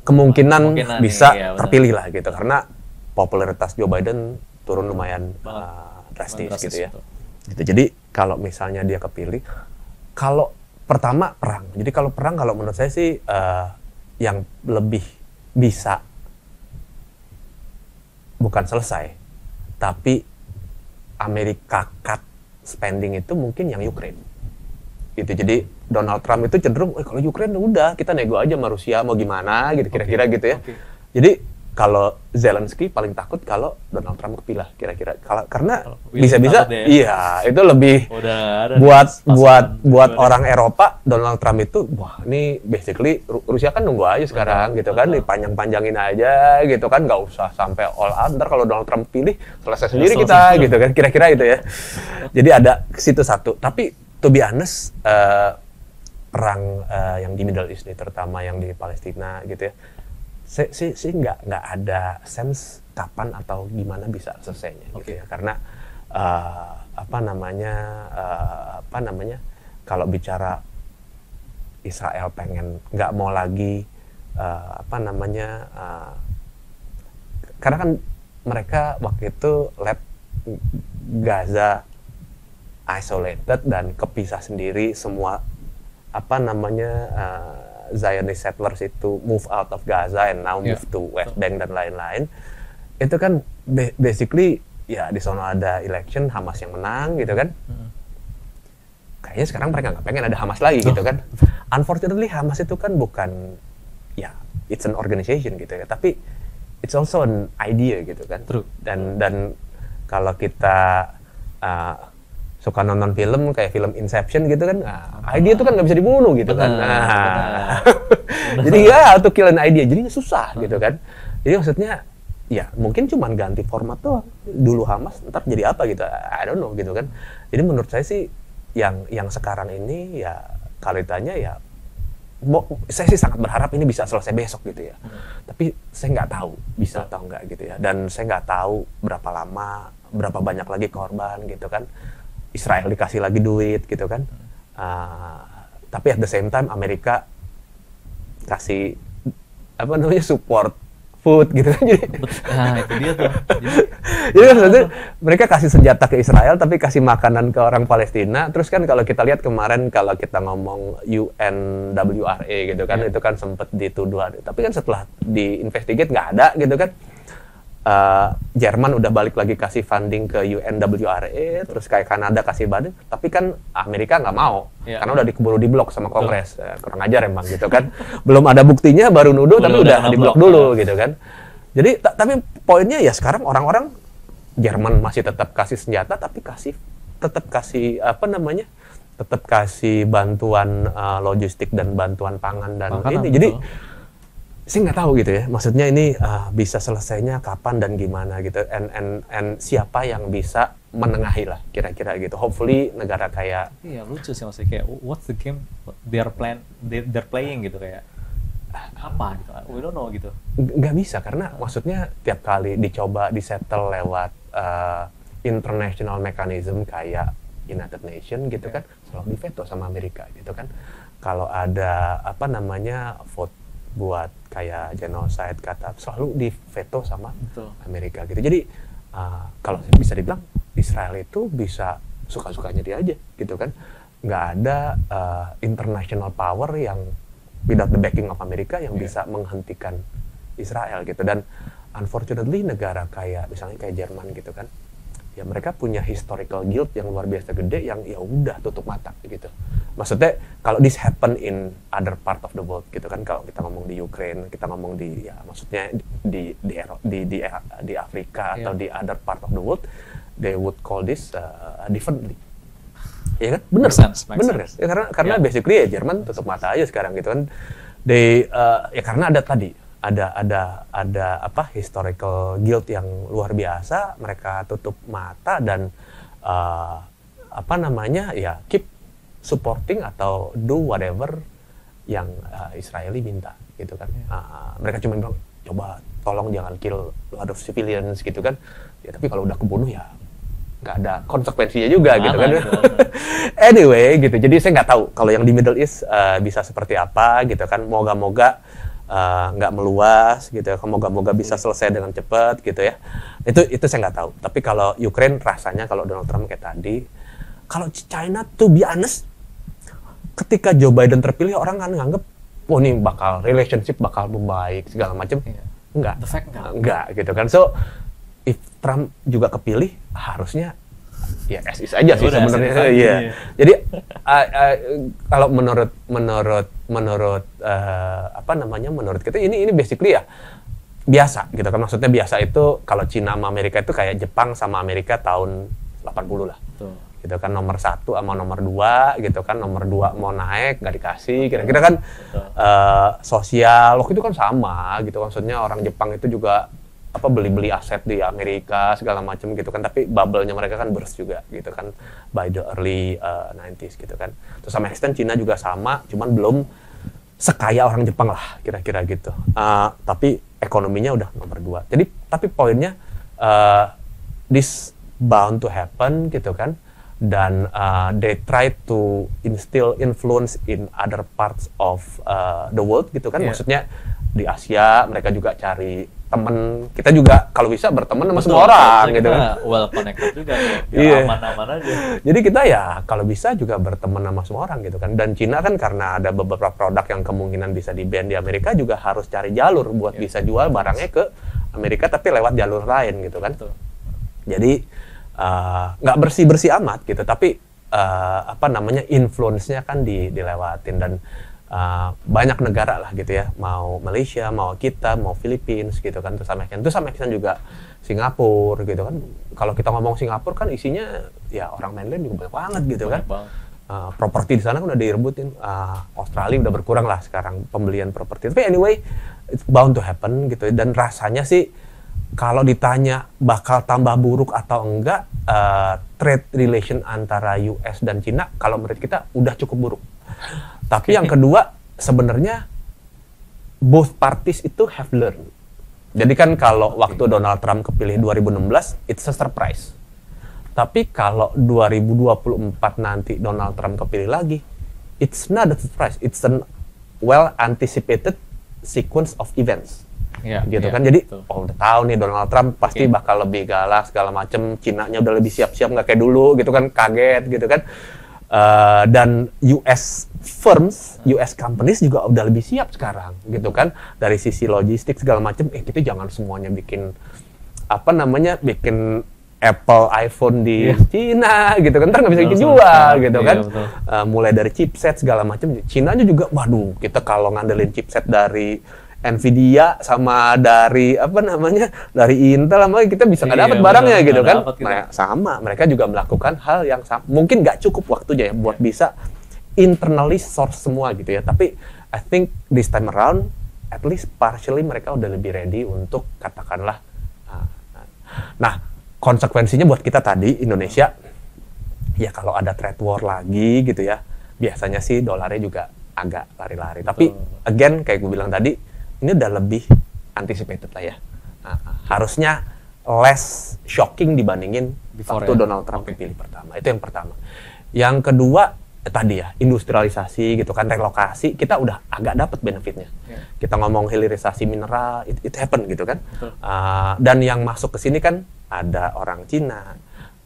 kemungkinan bisa terpilih lah gitu, karena popularitas Joe Biden turun lumayan drastis gitu ya. Gitu. Jadi kalau misalnya dia kepilih, kalau pertama perang. Jadi kalau perang, kalau menurut saya sih yang lebih bisa bukan selesai, tapi Amerika cut spending itu mungkin yang Ukraine. Gitu. Jadi Donald Trump itu cenderung, kalau Ukraine udah kita nego aja sama Rusia mau gimana gitu, kira-kira gitu ya. Jadi kalau Zelensky paling takut kalau Donald Trump kepilih kira-kira, karena bisa-bisa iya itu lebih buat orang Eropa. Donald Trump itu wah ini basically Rusia kan nunggu aja sekarang gitu kan, dipanjang-panjangin aja gitu kan, nggak usah sampai all out, ntar kalau Donald Trump pilih selesai sendiri kita gitu kan, kira-kira itu ya. Jadi ada ke situ satu, tapi to be honest perang yang di Middle East ini, terutama yang di Palestina gitu ya, sih nggak ada sense kapan atau gimana bisa selesainya gitu ya, karena apa namanya kalau bicara Israel pengen nggak mau lagi karena kan mereka waktu itu let Gaza isolated dan kepisah sendiri, semua Zionist settlers itu move out of Gaza and now move to West Bank dan lain-lain. Itu kan basically ya di sana ada election, Hamas yang menang gitu kan. Kayaknya sekarang mereka nggak pengen ada Hamas lagi gitu kan. Unfortunately Hamas itu kan bukan ya it's an organization gitu ya, tapi it's also an idea gitu kan. Dan kalau kita suka nonton film kayak film Inception gitu kan, idea itu kan nggak bisa dibunuh gitu kan. Jadi ya to kill an idea jadinya susah gitu kan. Jadi maksudnya ya mungkin cuma ganti format doang, dulu Hamas ntar jadi apa gitu, I don't know gitu kan. Jadi menurut saya sih yang sekarang ini ya kalau ditanya ya saya sih sangat berharap ini bisa selesai besok gitu ya. Tapi saya nggak tahu bisa atau enggak gitu ya, dan saya nggak tahu berapa lama, berapa banyak lagi korban gitu kan. Israel dikasih lagi duit gitu kan, tapi at the same time Amerika kasih support food gitu kan. Jadi itu dia tuh. Jadi maksudnya mereka kasih senjata ke Israel tapi kasih makanan ke orang Palestina. Terus kan kalau kita lihat kemarin kalau kita ngomong UNWRA gitu kan, itu kan sempat dituduh, tapi kan setelah diinvestigate nggak ada gitu kan. Jerman udah balik lagi kasih funding ke UNWRA, terus kayak Kanada kasih banding, tapi kan Amerika nggak mau, karena udah dikeburu diblok sama Kongres. Kurang ajar emang gitu kan. Belum ada buktinya baru nuduh, tapi udah diblok dulu gitu kan. Jadi tapi poinnya ya sekarang orang-orang Jerman masih tetap kasih senjata, tapi tetap kasih bantuan logistik dan bantuan pangan dan makanan, ini. Jadi saya nggak tahu gitu ya, maksudnya ini bisa selesainya kapan dan gimana gitu, and siapa yang bisa menengahi lah kira-kira gitu. Hopefully negara kayak lucu sih maksudnya, kayak what's the game they're playing gitu, kayak apa gitu, we don't know gitu. Nggak bisa, karena maksudnya tiap kali dicoba disettle lewat international mechanism kayak United Nations gitu kan, selalu diveto sama Amerika gitu kan. Kalau ada apa namanya vote buat kayak genocide kata selalu diveto sama Amerika gitu. Jadi kalau bisa dibilang Israel itu bisa suka-sukanya dia aja gitu kan. Nggak ada international power yang without the backing of Amerika yang bisa menghentikan Israel gitu. Dan unfortunately negara kayak misalnya kayak Jerman gitu kan, ya mereka punya historical guilt yang luar biasa gede yang ya udah tutup mata gitu. Maksudnya kalau this happen in other part of the world gitu kan, kalau kita ngomong di Ukraine, kita ngomong di ya maksudnya di Afrika atau di other part of the world, they would call this differently. Ya kan? Bener kan? Ya, karena basically ya Jerman tutup mata aja sekarang gitu kan. Ya karena ada tadi ada apa historical guilt yang luar biasa, mereka tutup mata dan apa namanya ya keep supporting atau do whatever yang Israeli minta gitu kan. Mereka cuma bilang coba tolong jangan kill a lot of civilians gitu kan. Ya tapi kalau udah kebunuh ya nggak ada konsekuensinya juga gitu kan. Anyway gitu, jadi saya nggak tahu kalau yang di Middle East bisa seperti apa gitu kan. Moga-moga nggak meluas gitu ya, moga-moga bisa selesai dengan cepat gitu ya. Itu saya nggak tahu. Tapi kalau Ukraine rasanya kalau Donald Trump kayak tadi, kalau China to be honest, ketika Joe Biden terpilih orang kan nganggep, oh ini bakal relationship bakal membaik segala macam. Enggak gitu kan. So if Trump juga kepilih, harusnya ya as is aja sih sebenarnya. Iya. Jadi kalau menurut apa namanya, menurut kita ini basically ya biasa gitu kan. Maksudnya biasa itu kalau Cina sama Amerika itu kayak Jepang sama Amerika tahun 80 lah. Betul. Gitu kan, nomor 1 sama nomor 2 gitu kan. Nomor 2 mau naik nggak dikasih. Kira-kira kan sosial waktu itu kan sama gitu. Maksudnya orang Jepang itu juga apa beli aset di Amerika segala macam gitu kan, tapi bubble-nya mereka kan burst juga gitu kan by the early 90s gitu kan. Terus sama extent Cina juga sama, cuman belum sekaya orang Jepang lah kira-kira gitu. Tapi ekonominya udah nomor 2. Jadi tapi poinnya this bound to happen gitu kan. Dan they try to instill influence in other parts of the world gitu kan. Maksudnya di Asia mereka juga cari teman, kita juga kalau bisa berteman sama semua orang gitu kan. Well connected juga ya, aman-aman aja. Jadi kita ya kalau bisa juga berteman sama semua orang gitu kan. Dan Cina kan karena ada beberapa produk yang kemungkinan bisa di-ban di Amerika, juga harus cari jalur buat bisa jual barangnya ke Amerika tapi lewat jalur lain gitu kan. Jadi nggak bersih-bersih amat gitu, tapi apa namanya influence-nya kan dilewatin. Dan banyak negara lah gitu ya, mau Malaysia, mau kita, mau Philippines gitu kan, terus sama juga Singapura gitu kan. Kalau kita ngomong Singapura kan isinya ya orang mainland juga banyak banget gitu kan. Properti di sana kan udah direbutin. Australia udah berkurang lah sekarang pembelian properti. Tapi anyway, it's bound to happen gitu. Dan rasanya sih kalau ditanya bakal tambah buruk atau enggak, trade relation antara US dan Cina kalau menurut kita udah cukup buruk. Tapi yang kedua, sebenarnya both parties itu have learned. Jadi kan kalau waktu Donald Trump kepilih 2016, it's a surprise. Tapi kalau 2024 nanti Donald Trump kepilih lagi, it's not a surprise. It's a well anticipated sequence of events. Gitu kan. Jadi udah tahu nih Donald Trump pasti bakal lebih galak segala macem. Cinanya udah lebih siap-siap, nggak kayak dulu gitu kan, kaget gitu kan. Dan US firms, US companies juga udah lebih siap sekarang gitu kan, dari sisi logistik segala macam. Kita jangan semuanya bikin apa namanya, bikin Apple iPhone di Cina gitu kan, ntar nggak bisa jual gitu kan. Mulai dari chipset segala macam, Cinanya juga, waduh kita kalau ngandelin chipset dari Nvidia sama dari apa namanya, dari Intel sama kita bisa nggak dapat barangnya gitu kan. Nah, sama mereka juga melakukan hal yang mungkin nggak cukup waktunya ya buat bisa internally source semua gitu ya. Tapi I think this time around at least partially mereka udah lebih ready untuk katakanlah. Nah, konsekuensinya buat kita tadi Indonesia ya kalau ada trade war lagi gitu ya, biasanya sih dolarnya juga agak lari-lari. Tapi again kayak gue bilang tadi, ini udah lebih anticipated lah ya. Harusnya less shocking dibandingin waktu Donald Trump kepilih pertama. Itu yang pertama. Yang kedua tadi ya, industrialisasi gitu kan, relokasi, kita udah agak dapat benefitnya. Kita ngomong hilirisasi mineral, it happen gitu kan. Dan yang masuk ke sini kan ada orang Cina,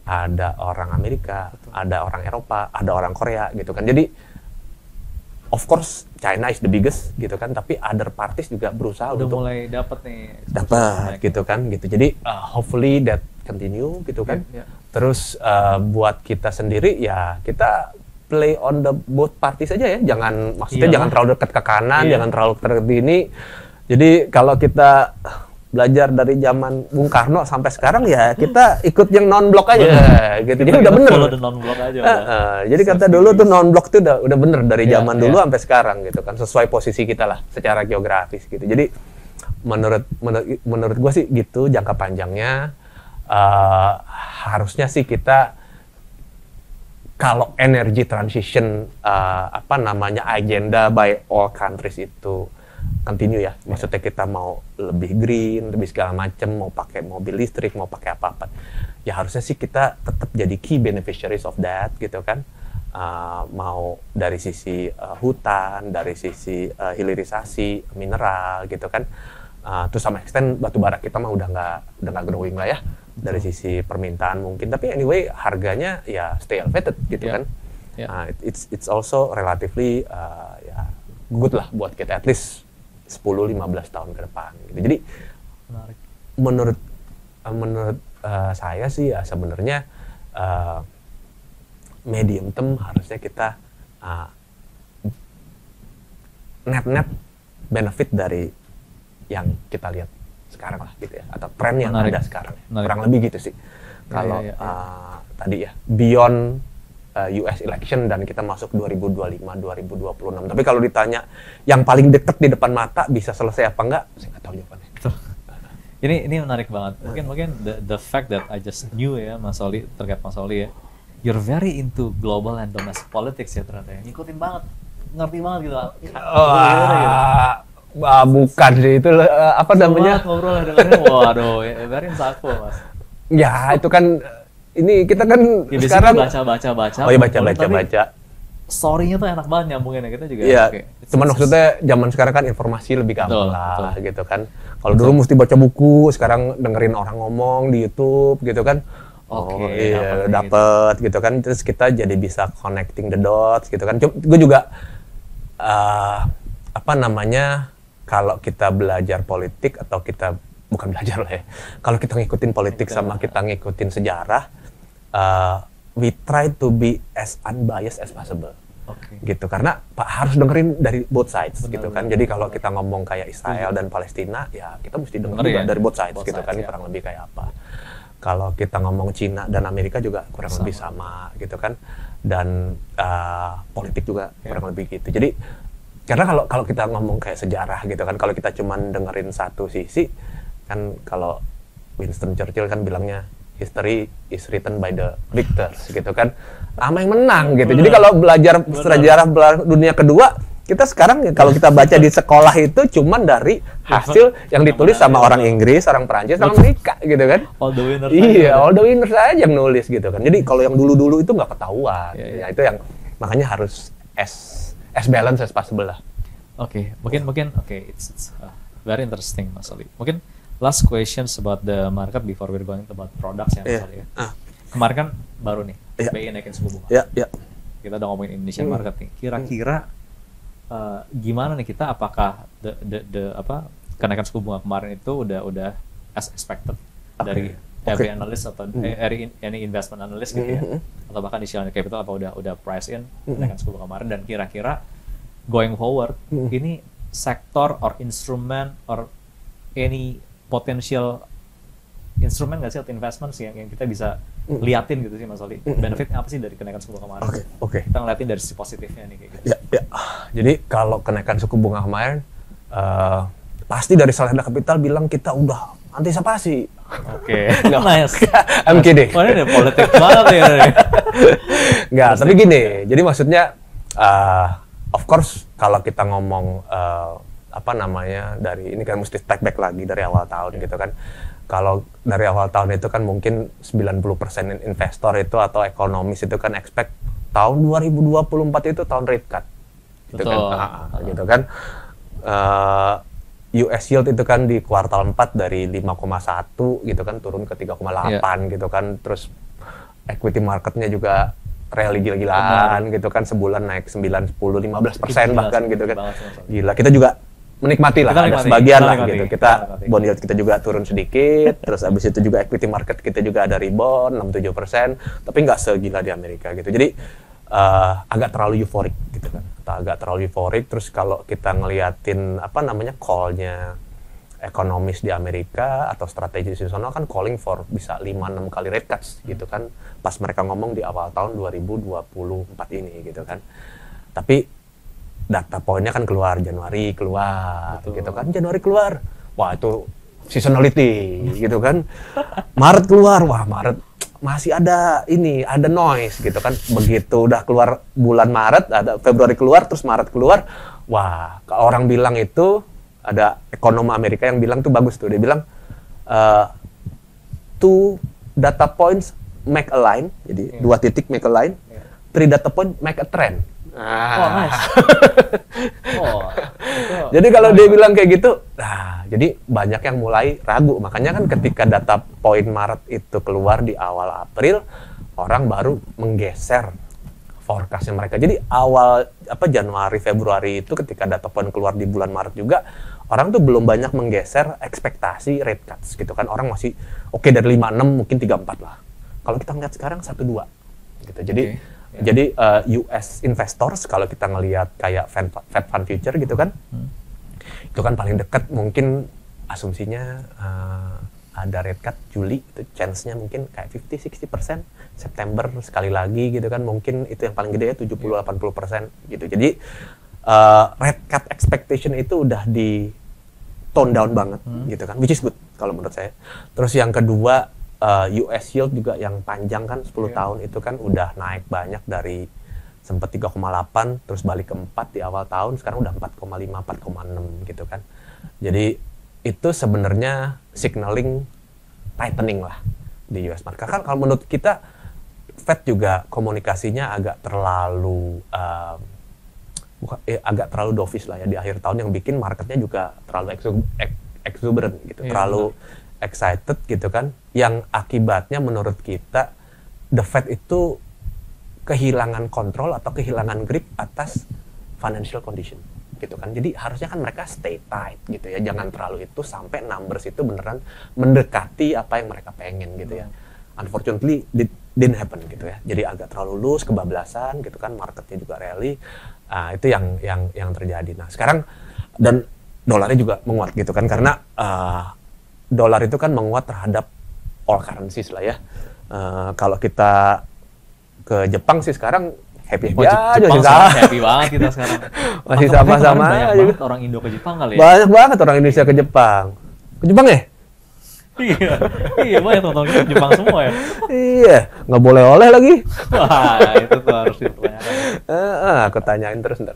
ada orang Amerika, ada orang Eropa, ada orang Korea gitu kan. Jadi of course China is the biggest gitu kan, tapi other parties juga berusaha udah untuk mulai dapat nih. Dapat gitu kan gitu. Jadi hopefully that continue gitu kan. Terus buat kita sendiri ya kita play on the both parties aja ya. Jangan maksudnya jangan terlalu dekat ke kanan, jangan terlalu dekat ini. Jadi kalau kita belajar dari zaman Bung Karno sampai sekarang ya kita ikut yang non-blok aja gitu. Jadi udah bener. Non-blok aja. Jadi kata dulu tuh non-blok tuh udah bener dari zaman dulu sampai sekarang gitu kan, sesuai posisi kita lah secara geografis gitu. Jadi menurut gua sih gitu jangka panjangnya harusnya sih kita kalau energy transition agenda by all countries itu continue ya, maksudnya kita mau lebih green, lebih segala macam, mau pakai mobil listrik, mau pakai apa-apa, ya harusnya sih kita tetap jadi key beneficiaries of that gitu kan, mau dari sisi hutan, dari sisi hilirisasi mineral gitu kan, to some extent batu bara kita mah udah nggak growing lah ya dari sisi permintaan mungkin, tapi anyway harganya ya stay elevated gitu kan, it's also relatively ya good lah buat kita at least 10-15 tahun ke depan gitu. Jadi menurut saya sih ya sebenarnya medium term harusnya kita net benefit dari yang kita lihat sekarang lah gitu ya, atau tren yang ada sekarang ya. Kurang lebih gitu sih kalau tadi ya beyond US election dan kita masuk 2025-2026. Tapi kalau ditanya yang paling dekat di depan mata bisa selesai apa enggak, saya nggak tahu jawabannya. Ini menarik banget. Mungkin the fact that I just knew ya Mas Oli, terkait Mas Oli ya, you're very into global and domestic politics ya ternyata ya. Ngikutin banget, ngerti banget gitu. Bukan sih itu apa namanya? Ngobrol dengarnya, waduh, very insightful Mas. Ya itu kan. Ini kita kan ya, sekarang baca. Oh iya baca. Story-nya tuh enak banget nyambunginnya kita juga. Iya. Cuman maksudnya zaman sekarang kan informasi lebih gampang lah gitu kan. Kalau dulu mesti baca buku, sekarang dengerin orang ngomong di YouTube gitu kan. Dapet gitu kan. Terus kita jadi bisa connecting the dots gitu kan. Gue juga kalau kita belajar politik atau kita bukan belajar lah ya. Kalau kita ngikutin politik sama kita ngikutin sejarah, we try to be as unbiased as possible. Gitu karena harus dengerin dari both sides gitu kan. Jadi kalau kita ngomong kayak Israel dan Palestina, ya kita mesti denger juga dari both sides gitu kan, kurang lebih kayak apa. Kalau kita ngomong Cina dan Amerika juga kurang lebih sama gitu kan. Dan politik juga kurang lebih gitu. Jadi karena kalau kita ngomong kayak sejarah gitu kan, kalau kita cuman dengerin satu sisi kan, kalau Winston Churchill kan bilangnya history is written by the victors gitu kan, sama yang menang gitu. Jadi kalau belajar sejarah dunia kedua, kita sekarang kalau kita baca di sekolah itu cuman dari hasil yang ditulis sama orang Inggris, orang Perancis, sama Amerika gitu kan. All the winners. Iya, all the winners aja yang nulis gitu kan. Jadi kalau yang dulu-dulu itu nggak ketahuan. Ya itu yang makanya harus as balanced as possible lah. Mungkin it's very interesting Mas Oli. Mungkin last questions about the market before we're going about products ya Mas Oli ya. Kemarin kan baru nih BI naikin suku bunga. Kita udah ngomongin Indonesian market nih. Kira-kira gimana nih kita, apakah kenaikan suku bunga kemarin itu udah as expected dari every analyst atau any investment analyst gitu ya, atau bahkan di Shell Capital apa udah price in kenaikan suku bunga kemarin, dan kira-kira going forward ini sektor or instrument or any potential instrumen nggak sih atau investment sih yang kita bisa liatin gitu sih Mas Oli, benefitnya apa sih dari kenaikan suku bunga kemarin? Kita ngeliatin dari sisi positifnya nih kayak gitu. Jadi kalau kenaikan suku bunga kemarin pasti dari Salada Capital bilang kita udah antisipasi. Nice. I'm kidding. Wah, ini politik banget ya. Nggak, tapi gini. Jadi maksudnya of course kalau kita ngomong dari ini kan mesti take back lagi dari awal tahun gitu kan. kalau dari awal tahun itu kan mungkin 90% investor itu atau ekonomis itu kan expect tahun 2024 itu tahun rate cut. Gitu kan. Gitu kan. US yield itu kan di kuartal 4 dari 5,1 gitu kan turun ke 3,8 gitu kan. Terus equity marketnya juga rally gila-gilaan gitu kan, sebulan naik 9, 10, 15% bahkan gitu kan. Gila, kita juga menikmati lah, ada sebagian lah gitu. Kita bond yield kita juga turun sedikit, terus abis itu juga equity market kita juga ada rebound 6-7%, tapi nggak segila di Amerika gitu. Jadi agak terlalu euforik gitu kan. Agak terlalu euforik. Terus kalau kita ngeliatin apa namanya call-nya ekonomis di Amerika atau strategi di sana kan calling for bisa 5-6 kali rate cuts gitu kan, pas mereka ngomong di awal tahun 2024 ini gitu kan. Tapi data poinnya kan keluar Januari keluar. Betul. Gitu kan, Januari keluar, wah itu seasonality gitu kan. Maret keluar, wah Maret masih ada ada noise gitu kan. Begitu udah keluar bulan Maret, ada Februari keluar, terus Maret keluar, wah orang bilang itu, ada ekonom Amerika yang bilang tuh bagus tuh, dia bilang two data points make a line, jadi 2 titik make a line, 3 data point make a trend. Oh, nice. Jadi kalau dia bilang kayak gitu, jadi banyak yang mulai ragu. Makanya kan ketika data poin Maret itu keluar di awal April, orang baru menggeser forecastnya mereka. Jadi awal Januari Februari itu ketika data poin keluar di bulan Maret juga, orang tuh belum banyak menggeser ekspektasi rate cuts gitu kan. Orang masih oke dari 5-6 mungkin 3-4 lah. Kalau kita ngeliat sekarang 1-2 gitu. Jadi US investors kalau kita ngelihat kayak Fed Fund Future gitu kan, itu kan paling dekat mungkin asumsinya ada rate cut Juli, itu chance-nya mungkin kayak 50-60%, September sekali lagi gitu kan, mungkin itu yang paling gede ya 70-80% gitu. Jadi rate cut expectation itu udah di tone down banget gitu kan, which is good kalau menurut saya. Terus yang kedua, US yield juga yang panjang kan 10 tahun itu kan udah naik banyak dari sempat 3,8 terus balik ke 4 di awal tahun, sekarang udah 4,5 4,6 gitu kan. Jadi itu sebenarnya signaling tightening lah di US market. Kan kalau menurut kita Fed juga komunikasinya agak terlalu agak terlalu dovish lah ya di akhir tahun, yang bikin marketnya juga terlalu exuberant gitu, terlalu excited gitu kan, yang akibatnya menurut kita the Fed itu kehilangan kontrol atau kehilangan grip atas financial condition gitu kan. Jadi harusnya kan mereka stay tight gitu ya, jangan terlalu itu sampai numbers itu beneran mendekati apa yang mereka pengen gitu ya. Unfortunately didn't happen gitu ya. Jadi agak terlalu loose, kebablasan gitu kan, marketnya juga rally. Itu yang terjadi. Nah sekarang dan dolarnya juga menguat gitu kan, karena dolar itu kan menguat terhadap all currencies lah ya. Kalau kita ke Jepang sih sekarang happy aja. Jepang happy banget kita sekarang. Masih sama-sama banyak aja. Banget orang Indo ke Jepang kali ya. Banyak banget orang Indonesia ke Jepang. Ke Jepang ya? Iya banyak teman-teman kita ke Jepang semua ya. Iya, nggak boleh oleh lagi. Wah itu tuh harus ditanyakan. Aku tanyain terus ntar.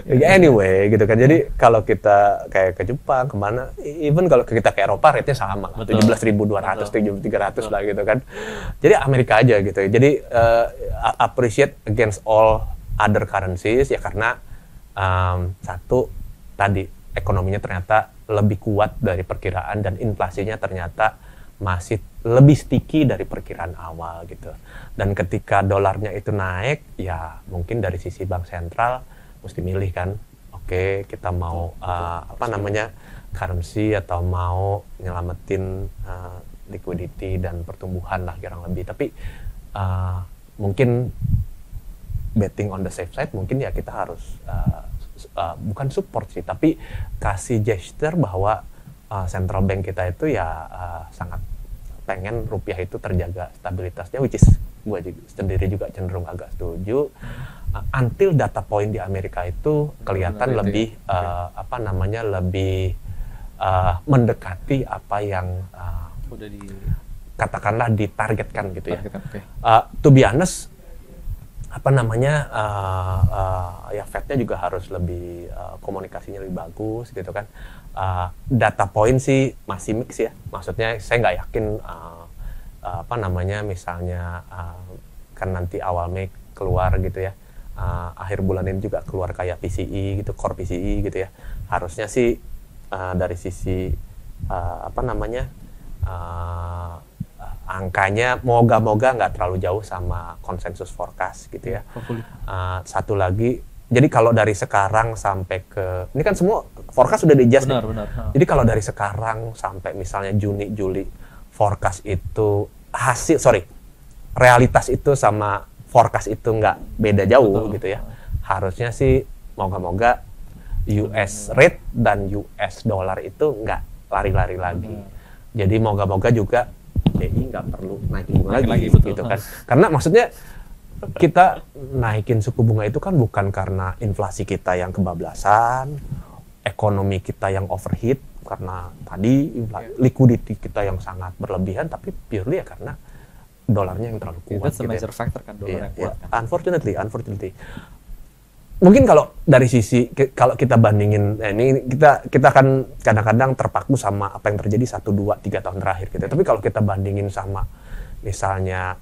Anyway gitu kan, jadi kalau kita kayak ke Jepang kemana, even kalau kita ke Eropa rate-nya sama lah, 17.200, 7.300 lah gitu kan. Jadi Amerika aja gitu. Jadi appreciate against all other currencies ya, karena satu tadi ekonominya ternyata lebih kuat dari perkiraan dan inflasinya ternyata masih lebih sticky dari perkiraan awal gitu. Dan ketika dolarnya itu naik, ya mungkin dari sisi bank sentral mesti milih kan, oke, kita mau currency atau mau nyelamatin liquidity dan pertumbuhan lah kurang lebih. Tapi mungkin betting on the safe side, mungkin ya kita harus bukan support sih, tapi kasih gesture bahwa central bank kita itu ya sangat pengen rupiah itu terjaga stabilitasnya, which is gue sendiri juga cenderung agak setuju. Until data point di Amerika itu kelihatan lebih lebih mendekati apa yang katakanlah ditargetkan gitu ya. To be honest, apa namanya ya Fed-nya juga harus lebih komunikasinya lebih bagus gitu kan. Data point sih masih mix ya, maksudnya saya nggak yakin apa namanya misalnya kan nanti awal Mei keluar gitu ya, akhir bulan ini juga keluar kayak PCE gitu, core PCE gitu ya, harusnya sih dari sisi apa namanya angkanya moga-moga nggak terlalu jauh sama konsensus forecast gitu ya. Satu lagi, jadi kalau dari sekarang sampai ke, ini kan semua forecast sudah di-adjust. Benar. Jadi kalau dari sekarang sampai misalnya Juni, Juli, forecast itu realitas itu sama forecast itu nggak beda jauh. Betul. Gitu ya. Harusnya sih moga-moga US rate dan US dollar itu nggak lari-lari lagi. Jadi moga-moga juga BI nggak perlu naikin bunga lagi gitu kan. Karena maksudnya kita naikin suku bunga itu kan bukan karena inflasi kita yang kebablasan, ekonomi kita yang overheat karena tadi liquidity kita yang sangat berlebihan, tapi purely ya karena dolarnya yang terlalu kuat. That's a major factor kan, dolar yang kuat kan. Unfortunately. Mungkin kalau dari sisi kalau kita bandingin ini kita kan kadang-kadang terpaku sama apa yang terjadi 1, 2, 3 tahun terakhir gitu. Tapi kalau kita bandingin sama misalnya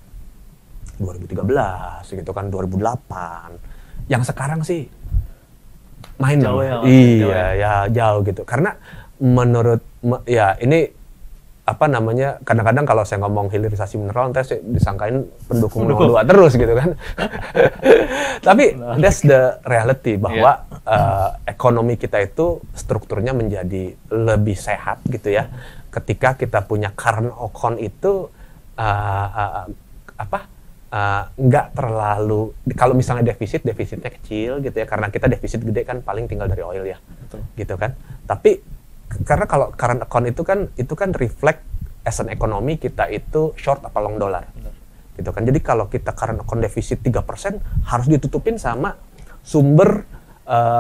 2013 gitu kan, 2008, yang sekarang sih main jauh ya. Ya jauh gitu. Karena menurut ya ini apa namanya, kadang-kadang kalau saya ngomong hilirisasi mineral nanti saya disangkain pendukung 02 terus gitu kan. Tapi that's the reality bahwa ekonomi kita itu strukturnya menjadi lebih sehat gitu ya. Ketika kita punya current account itu nggak terlalu, kalau misalnya defisitnya kecil gitu ya, karena kita defisit gede kan paling tinggal dari oil ya. Betul. Gitu kan. Tapi karena kalau current account itu kan reflect as an ekonomi kita itu short apa long dollar. Benar. Gitu kan. Jadi kalau kita current account defisit 3% harus ditutupin sama sumber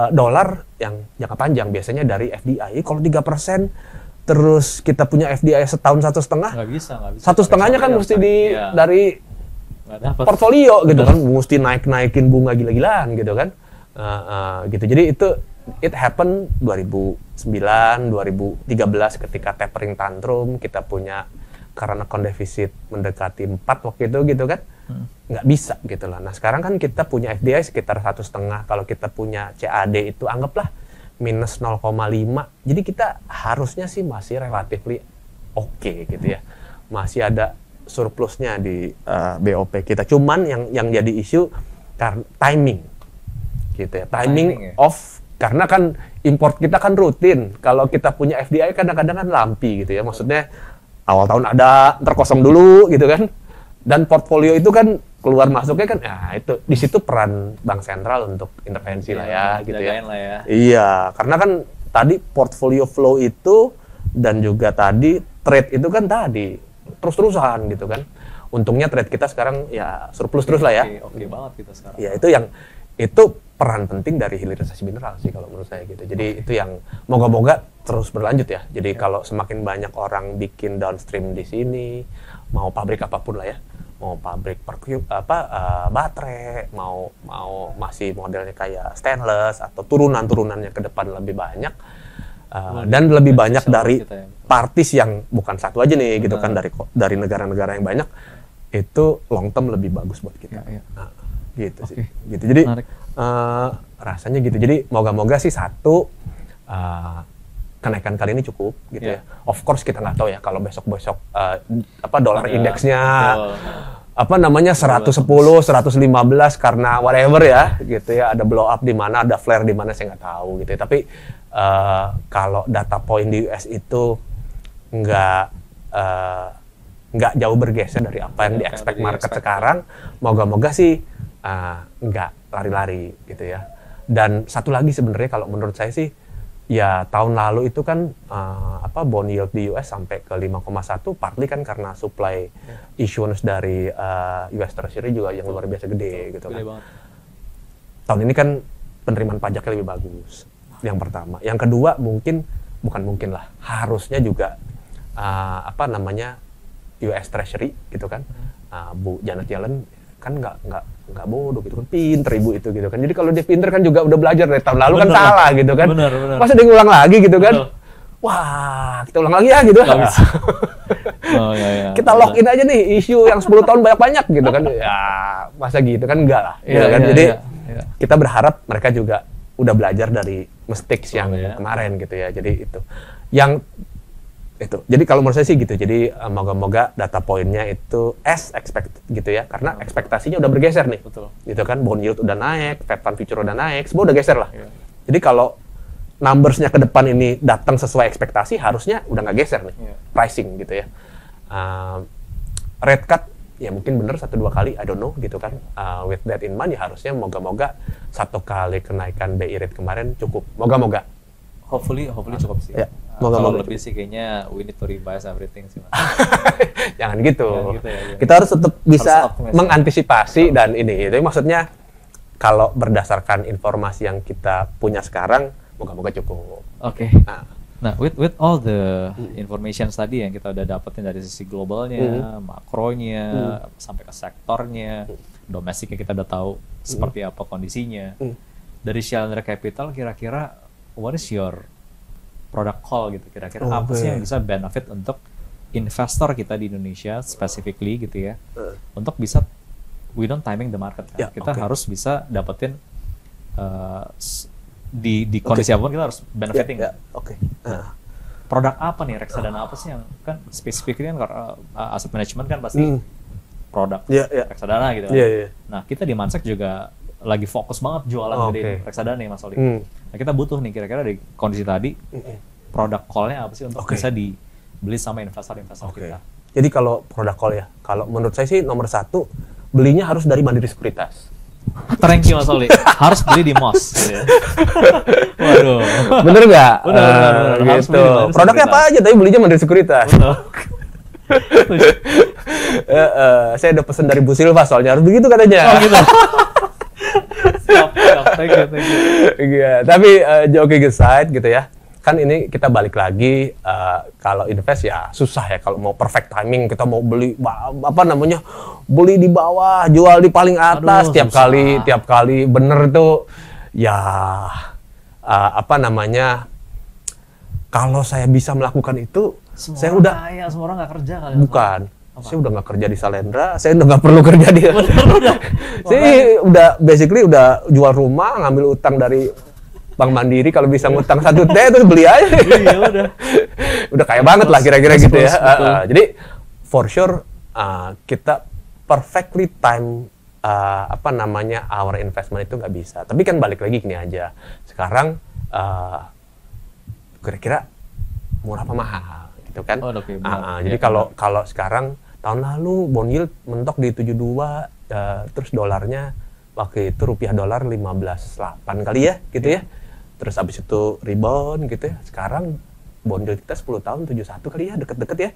dolar yang jangka panjang, biasanya dari FDI. Kalau 3% terus kita punya FDI setahun 1,5, nggak bisa. 1,5-nya kan mesti dari portfolio gitu kan, mesti naikin bunga gila-gilaan gitu kan. Gitu. Jadi it happened 2009, 2013 ketika tapering tantrum, kita punya current account deficit mendekati 4 waktu itu gitu kan. Nggak bisa gitu lah. Nah sekarang kan kita punya FDI sekitar 1,5, kalau kita punya CAD itu anggaplah minus 0,5, jadi kita harusnya sih masih relatively oke gitu ya. Masih ada surplusnya di BOP kita. Cuman yang jadi isu karena timing gitu ya. Timing of, karena kan import kita kan rutin. Kalau kita punya FDI kadang-kadang kan lampi gitu ya. Maksudnya awal tahun ada, terkosong dulu gitu kan. Dan portfolio itu kan keluar masuknya kan, itu di situ peran bank sentral untuk intervensi lah ya gitu ya. Iya, karena kan tadi portfolio flow itu dan juga tadi trade itu kan tadi terus-terusan gitu kan. Untungnya trade kita sekarang ya surplus terus lah ya. Oke banget kita sekarang. Ya itu peran penting dari hilirisasi mineral sih kalau menurut saya gitu. Jadi itu yang moga-moga terus berlanjut ya. Jadi kalau semakin banyak orang bikin downstream di sini, mau pabrik apapun lah ya, mau pabrik baterai, mau masih modelnya kayak stainless atau turunan-turunannya ke depan lebih banyak, dan lebih banyak dari parties yang bukan satu aja nih gitu kan, dari negara-negara yang banyak, itu long term lebih bagus buat kita. Nah, gitu sih. Gitu. Jadi rasanya gitu. Jadi moga-moga sih kenaikan kali ini cukup gitu ya. Of course kita nggak tahu ya kalau besok-besok dolar indeksnya 110, 115 karena whatever ya gitu ya, ada blow up di mana, ada flare di mana, saya nggak tahu gitu ya. Tapi kalau data point di US itu nggak jauh bergeser dari apa yang di-expect market sekarang, moga-moga sih nggak lari-lari gitu ya. Dan satu lagi sebenarnya kalau menurut saya sih, ya tahun lalu itu kan bond yield di US sampai ke 5,1, partly kan karena supply issuance dari US Treasury juga yang luar biasa gede gitu kan. Tahun ini kan penerimaan pajaknya lebih bagus. Yang pertama, yang kedua harusnya juga US Treasury gitu kan, Bu Janet Yellen kan nggak bodoh gitu kan, pinter ibu itu gitu kan. Jadi kalau dia pinter kan juga udah belajar dari tahun lalu kan salah gitu kan. Bener. Masa dia ngulang lagi gitu kan? Betul. Wah, kita ulang lagi ya gitu. Oh, ya. Kita login aja nih isu yang 10 tahun banyak-banyak gitu kan. Ya, masa gitu kan enggak lah. Gitu kan. Jadi kita berharap mereka juga udah belajar dari mistakes yang kemarin gitu ya. Jadi itu. Jadi kalau menurut saya sih gitu. Jadi moga-moga data poinnya itu as expected gitu ya. Karena ekspektasinya udah bergeser nih. Betul. Gitu kan, bond yield udah naik, Fed Fund Future udah naik, semua udah geser lah. Jadi kalau numbers-nya ke depan ini datang sesuai ekspektasi, harusnya udah nggak geser nih, pricing gitu ya. Rate cut, ya mungkin bener 1-2 kali, I don't know gitu kan. With that in mind, ya harusnya moga-moga 1 kali kenaikan BI rate kemarin cukup. Moga-moga. Hopefully cukup sih. Ya, kalau lebih sih kayaknya we need to revise everything sih, Mas. Jangan gitu. Ya. Kita harus tetap bisa Harus mengantisipasi dan ini. Itu maksudnya kalau berdasarkan informasi yang kita punya sekarang, moga-moga cukup. Oke. Nah, with all the information tadi yang kita udah dapetin dari sisi globalnya, makronya, sampai ke sektornya, domestiknya kita udah tahu seperti apa kondisinya. Dari Challenger Capital, kira-kira what is your product call gitu? Kira-kira apa sih yang bisa benefit untuk investor kita di Indonesia specifically gitu ya, untuk bisa we don't timing the market kan? Kita harus bisa dapetin di kondisi apapun kita harus benefiting. Produk apa nih, reksadana apa sih yang kan spesifiknya kan aset management kan pasti produk reksadana gitu kan. Nah, kita di Mansek juga lagi fokus banget jualan gede reksadana nih Mas Oli. Nah, kita butuh nih kira-kira di kondisi tadi produk call-nya apa sih untuk bisa dibeli sama investor-investor kita. Jadi kalau produk call ya, kalau menurut saya sih nomor 1 belinya harus dari Mandiri Sekuritas. Thank you Mas Oli. Harus beli di MOS gitu ya. Waduh. Bener nggak? Bener. Gitu. Produknya apa aja tapi belinya Mandiri Sekuritas. Saya udah pesen dari Bu Silva soalnya harus begitu katanya. Oh gitu. Siap. Thank you. Iya, tapi joking aside gitu ya. Kan ini kita balik lagi, kalau invest ya susah ya kalau mau perfect timing, kita mau beli beli di bawah, jual di paling atas. Tiap kali bener tuh ya kalau saya bisa melakukan itu saya udah semua orang nggak kerja kali. Bukan. Saya udah nggak kerja di Salendra, saya udah nggak perlu kerja di saya udah basically udah jual rumah, ngambil utang dari Bank Mandiri, kalau bisa ngutang 1 T terus beli aja. Iya, udah kaya banget lah kira-kira gitu ya. Jadi for sure kita perfectly time our investment itu nggak bisa. Tapi kan balik lagi gini aja. Sekarang kira-kira murah apa mahal gitu kan? Jadi kalau sekarang tahun lalu bond yield mentok di 72, terus dolarnya waktu itu rupiah dolar 15.8 kali ya gitu ya. Terus abis itu rebound gitu ya. Sekarang bond yield kita 10 tahun 71 kali ya, deket-deket ya.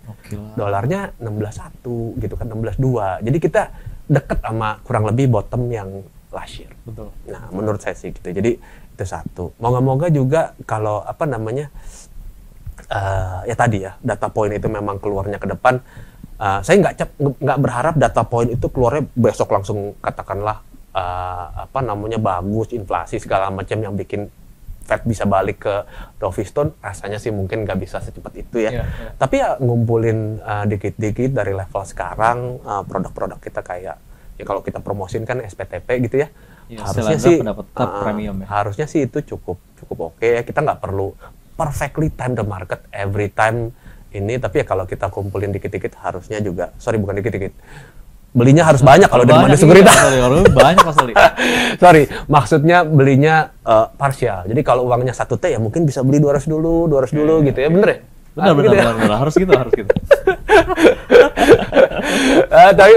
Dolarnya 16.1 gitu kan, 16.2. Jadi kita deket sama kurang lebih bottom yang last year. Betul. Nah, menurut saya sih gitu. Jadi itu satu. Moga-moga juga kalau ya tadi ya, data point itu memang keluarnya ke depan. Saya nggak berharap data point itu keluarnya besok langsung katakanlah bagus, inflasi segala macam yang bikin Fed bisa balik ke Dovish Stone, rasanya sih mungkin nggak bisa secepat itu ya. Tapi ya ngumpulin dikit-dikit dari level sekarang, produk-produk kita kayak ya kalau kita promosin kan SPTP gitu ya. Harusnya sih premium ya. Harusnya sih itu cukup oke ya. Kita nggak perlu perfectly time the market every time ini, tapi ya kalau kita kumpulin dikit-dikit harusnya juga, bukan dikit-dikit. Belinya harus banyak kalau dari Mandiri Sekuritas. Banyak Mas Oli. Maksudnya belinya parsial. Jadi kalau uangnya 1 T ya mungkin bisa beli 200 dulu gitu ya. Bener ya? Benar. Harus gitu. Tapi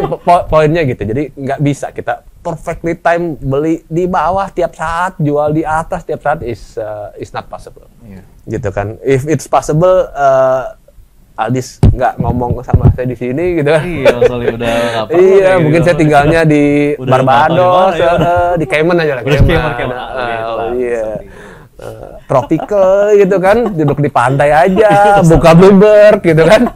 poinnya gitu. Jadi nggak bisa kita perfectly time beli di bawah tiap saat, jual di atas tiap saat is not possible. Gitu kan. If it's possible, Aldis nggak ngomong sama saya di sini gitu kan. Iya, soalnya udah apa. Iya, mungkin saya tinggalnya di Barbados, di Cayman aja lah. Cayman. Iya. Tropical gitu kan, duduk di pantai aja, buka Bloomberg gitu kan.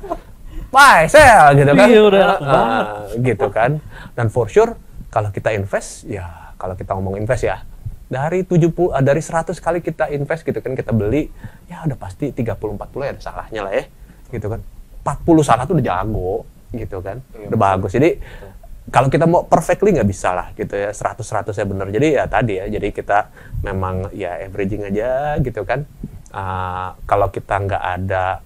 Sell gitu kan. Iya, udah enak banget. Gitu kan. Dan for sure kalau kita invest, ya kalau kita ngomong invest ya, dari 100 kali kita invest gitu kan, kita beli, ya udah pasti 30-40 ya ada salahnya lah ya, gitu kan. 40 salah tuh udah jago, gitu kan, udah bagus. Jadi kalau kita mau perfectly nggak bisa lah gitu ya, 100% ya bener. Jadi ya tadi ya, jadi kita memang ya averaging aja gitu kan. Kalau kita nggak ada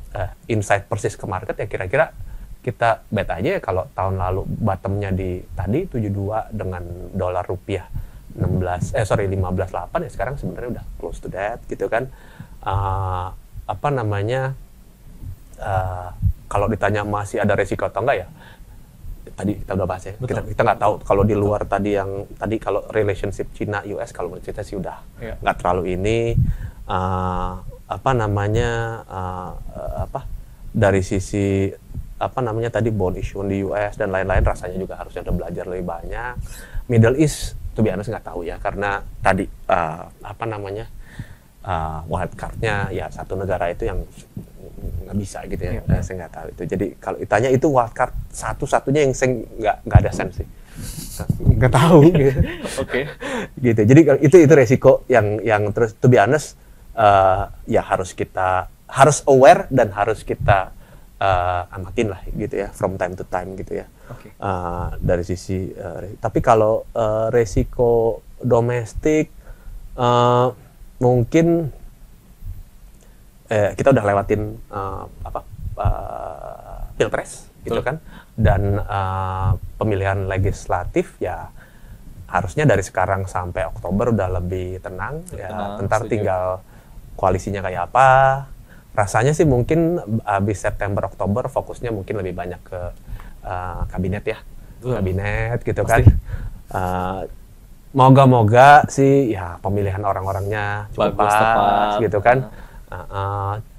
insight persis ke market ya kira-kira kita bet aja ya kalau tahun lalu bottomnya di tadi 72 dengan dolar rupiah 15.8 ya, sekarang sebenarnya udah close to that gitu kan. Kalau ditanya masih ada resiko atau enggak ya, tadi kita udah bahas ya. Kita nggak tahu kalau di luar tadi kalau relationship China US kalau menurut kita sih udah nggak terlalu ini dari sisi tadi bond issue di US dan lain-lain, rasanya juga harusnya udah belajar lebih banyak. Middle East to be honest nggak tahu ya, karena tadi wild card-nya ya satu negara itu yang nggak bisa gitu ya. Saya nggak tahu itu. Jadi kalau ditanya itu wild card satu-satunya yang saya nggak ada sense sih. Nggak tahu gitu. Oke. Gitu. Jadi itu resiko yang terus to be honest ya harus aware dan harus kita amatin lah gitu ya, from time to time gitu ya. Dari sisi tapi kalau resiko domestik mungkin kita udah lewatin pilpres gitu kan, dan pemilihan legislatif ya harusnya dari sekarang sampai Oktober udah lebih tenang ya. Bentar tinggal koalisinya kayak apa. Rasanya sih mungkin habis September Oktober fokusnya mungkin lebih banyak ke kabinet ya. Kabinet gitu kan. Moga-moga sih ya pemilihan orang-orangnya cukup pas gitu kan.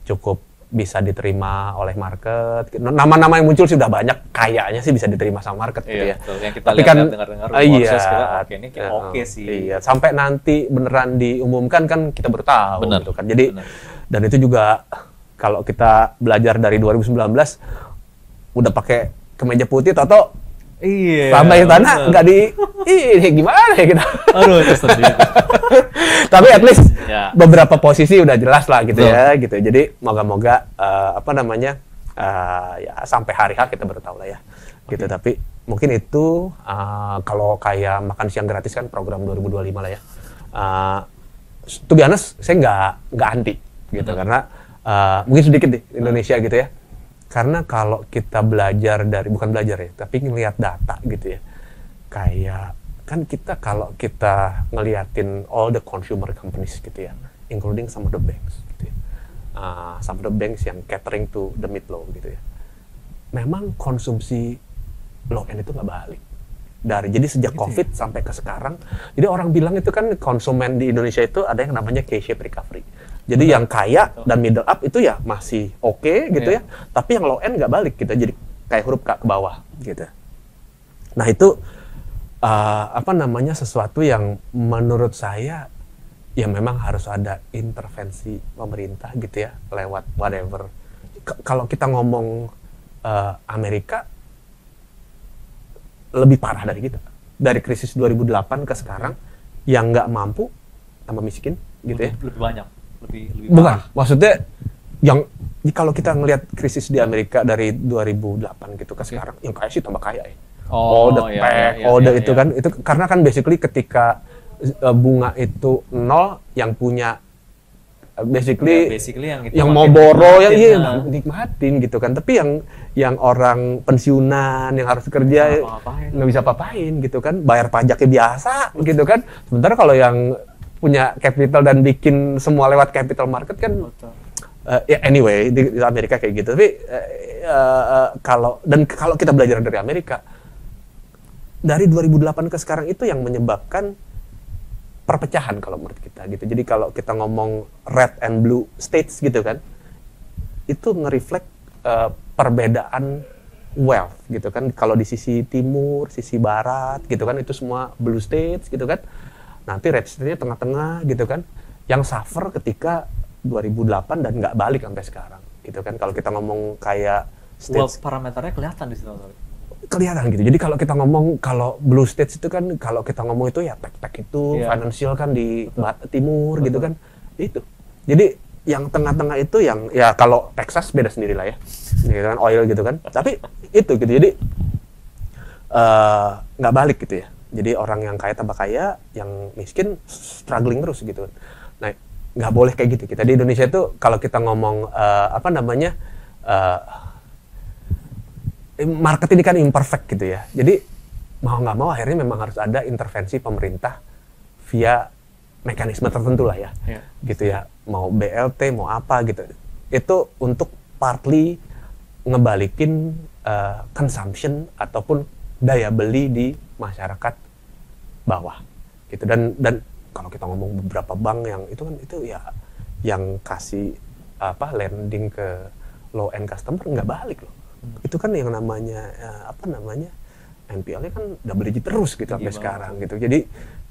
Cukup bisa diterima oleh market. Nama-nama yang muncul sih udah banyak, kayaknya sih bisa diterima sama market gitu ya. Betul. Yang kita lihat dengar-dengar oke sih. Iya, sampai nanti beneran diumumkan kan kita baru tahu gitu kan. Jadi dan itu juga kalau kita belajar dari 2019 udah pakai kemeja putih toto tambahin tanah nggak ini gimana ya kita. Aduh, itu sedih. Tapi at least beberapa posisi udah jelas lah gitu ya gitu. Jadi moga-moga ya sampai hari H kita baru tahu lah ya gitu. Tapi mungkin itu kalau kayak makan siang gratis kan program 2025 lah ya. To be honest, saya nggak anti gitu karena mungkin sedikit di Indonesia gitu ya. Karena kalau kita bukan belajar ya, tapi ngelihat data gitu ya, kayak kan kalau kita ngeliatin all the consumer companies gitu ya, including some of the banks gitu ya, some of the banks yang catering to the mid low gitu ya, memang konsumsi low end itu nggak balik. Jadi sejak COVID sampai ke sekarang, jadi orang bilang itu kan konsumen di Indonesia itu ada yang namanya K-shape recovery. Jadi yang kaya dan middle up itu ya masih oke gitu ya, tapi yang low end nggak balik gitu, jadi kayak huruf K ke bawah gitu. Nah itu sesuatu yang menurut saya ya memang harus ada intervensi pemerintah gitu ya, lewat whatever. Kalau kita ngomong Amerika lebih parah dari kita. Dari krisis 2008 ke sekarang, yang nggak mampu tambah miskin gitu ya. Lebih banyak. Lebih bukan, maksudnya yang kalau kita ngelihat krisis di Amerika dari 2008 gitu ke sekarang, yang kaya sih tambah kaya ya. Kan itu karena kan basically ketika bunga itu nol, yang punya basically yang mau borrow yang nikmatin gitu kan. Tapi yang orang pensiunan yang harus kerja nggak bisa apa-apain gitu kan, bayar pajaknya biasa gitu kan. Sementara kalau yang punya capital dan bikin semua lewat capital market kan anyway di Amerika kayak gitu. Tapi kalau kita belajar dari Amerika dari 2008 ke sekarang, itu yang menyebabkan perpecahan kalau menurut kita gitu. Jadi kalau kita ngomong red and blue states gitu kan, itu nge-reflect perbedaan wealth gitu kan. Kalau di sisi timur, sisi barat gitu kan, itu semua blue states gitu kan. Nanti red state-nya tengah-tengah gitu kan, yang suffer ketika 2008 dan nggak balik sampai sekarang gitu kan. Kalau kita ngomong kayak wealth parameternya kelihatan di situ. kelihatan gitu. Jadi kalau kita ngomong, kalau blue states itu kan, kalau kita ngomong itu ya tech itu, financial kan di timur gitu kan, itu. Jadi yang tengah-tengah itu yang ya kalau Texas beda sendiri lah ya, gitu kan, oil gitu kan. Tapi itu gitu, jadi nggak balik gitu ya. Jadi orang yang kaya tambah kaya, yang miskin struggling terus gitu. Nah, nggak boleh kayak gitu. Kita di Indonesia itu kalau kita ngomong market ini kan imperfect gitu ya. Jadi mau nggak mau akhirnya memang harus ada intervensi pemerintah via mekanisme tertentu lah ya, gitu ya. Mau BLT, mau apa gitu. Itu untuk partly ngebalikin consumption ataupun daya beli di masyarakat bawah gitu. Dan kalau kita ngomong beberapa bank yang itu kan itu ya yang kasih lending ke low end customer nggak balik loh. Itu kan yang namanya NPL-nya kan double digit terus gitu sampai sekarang gitu. Jadi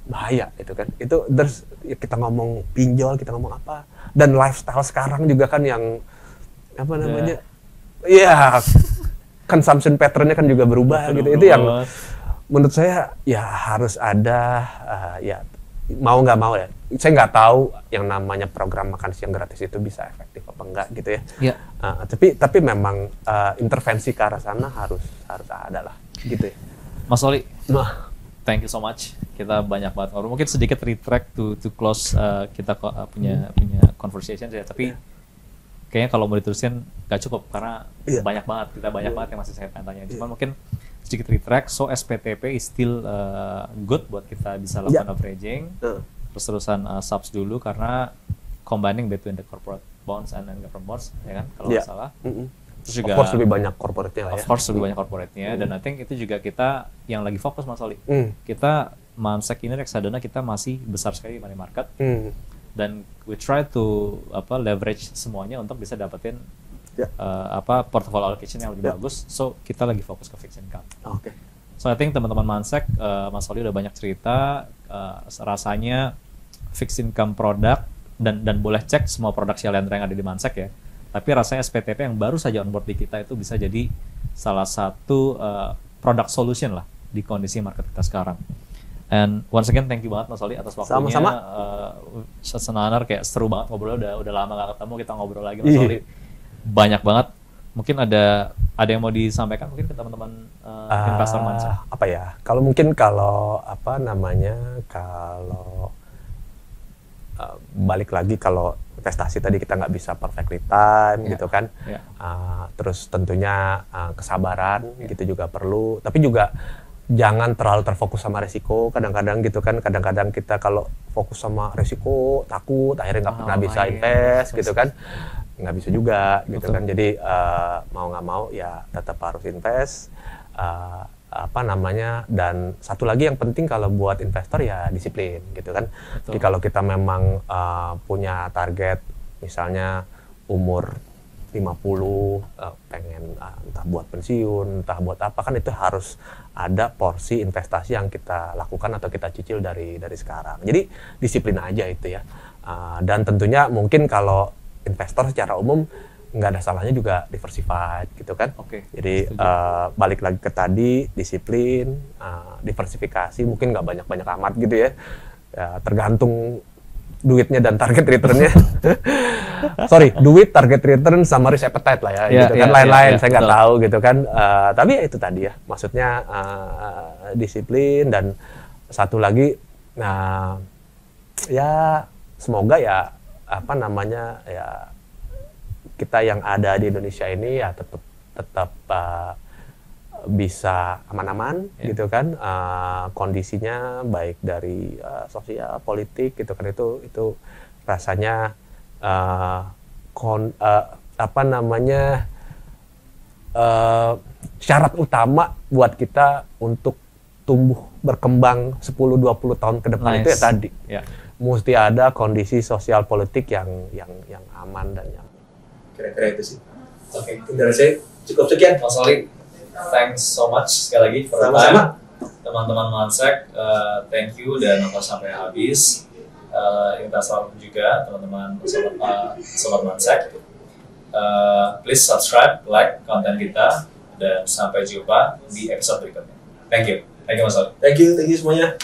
bahaya itu kan. Itu terus kita ngomong pinjol, kita ngomong apa, dan lifestyle sekarang juga kan yang consumption pattern-nya kan juga berubah gitu. Itu yang menurut saya ya harus ada mau nggak mau ya. Saya nggak tahu yang namanya program makan siang gratis itu bisa efektif apa enggak gitu ya. Tapi memang intervensi ke arah sana harus ada lah gitu ya. Mas Oli, thank you so much. Kita banyak banget ngobrol. Mungkin sedikit retract to close kita punya conversation ya. Tapi kayaknya kalau mau diterusin nggak cukup karena banyak banget yang masih saya tanya. Cuma mungkin sedikit retract. So SPTP is still good buat kita bisa lakukan averaging. Terus-terusan subs dulu karena combining between the corporate bonds and government bonds, ya kan, kalau nggak salah. Terus juga of course lebih banyak corporate-nya lah ya. Of course lebih banyak corporate-nya, dan I think itu juga kita yang lagi fokus Mas Oli. Kita Mansek ini reksadana kita masih besar sekali di money market. Dan we try to leverage semuanya untuk bisa dapetin portfolio allocation yang lebih bagus. So kita lagi fokus ke fixed income. So I think teman-teman Mansek, Mas Oli udah banyak cerita, rasanya fixed income produk dan boleh cek semua produk Shalendra yang ada di Mansek ya. Tapi rasanya SPTP yang baru saja on board di kita itu bisa jadi salah satu product solution lah di kondisi market kita sekarang. And once again thank you banget Mas Oli atas waktunya. Sama-sama. Senanar kayak seru banget ngobrolnya, udah lama gak ketemu, kita ngobrol lagi Mas Oli. Banyak banget. Mungkin ada yang mau disampaikan mungkin ke teman-teman investor Mansek. Apa ya? Kalau balik lagi kalau investasi tadi kita nggak bisa perfectly time gitu kan. Terus tentunya kesabaran gitu juga perlu. Tapi juga jangan terlalu terfokus sama resiko. Kadang-kadang gitu kan. Kadang-kadang kita kalau fokus sama resiko takut akhirnya nggak pernah bisa invest gitu kan. Nggak bisa juga gitu kan. Jadi mau nggak mau ya tetap harus invest. Dan satu lagi yang penting kalau buat investor ya disiplin gitu kan. Jadi kalau kita memang punya target misalnya umur 50 pengen entah buat pensiun, entah buat apa, kan itu harus ada porsi investasi yang kita lakukan atau kita cicil dari sekarang. Jadi disiplin aja itu ya. Dan tentunya mungkin kalau investor secara umum nggak ada salahnya juga diversified gitu kan. Jadi balik lagi ke tadi, disiplin, diversifikasi, mungkin nggak banyak-banyak amat gitu ya. Tergantung duitnya dan target returnnya. Duit, target return sama risk appetite lah ya, gitu kan. Lain-lain saya nggak tahu gitu kan. Tapi ya itu tadi ya, maksudnya disiplin. Dan satu lagi, ya semoga ya kita yang ada di Indonesia ini ya tetap bisa aman-aman gitu kan, kondisinya baik dari sosial, politik gitu kan, itu rasanya syarat utama buat kita untuk tumbuh berkembang 10-20 tahun ke depan. Itu ya tadi mesti ada kondisi sosial politik yang aman dan yang kira-kira itu sih. Dari saya cukup sekian Mas Oli. Thanks so much sekali lagi for sama-sama. Teman-teman Mansek, thank you dan nonton sampai habis. Investor juga teman-teman sobat Mansek. Please subscribe, like konten kita, dan sampai jumpa di episode berikutnya. Thank you Mas Aldi. Thank you semuanya.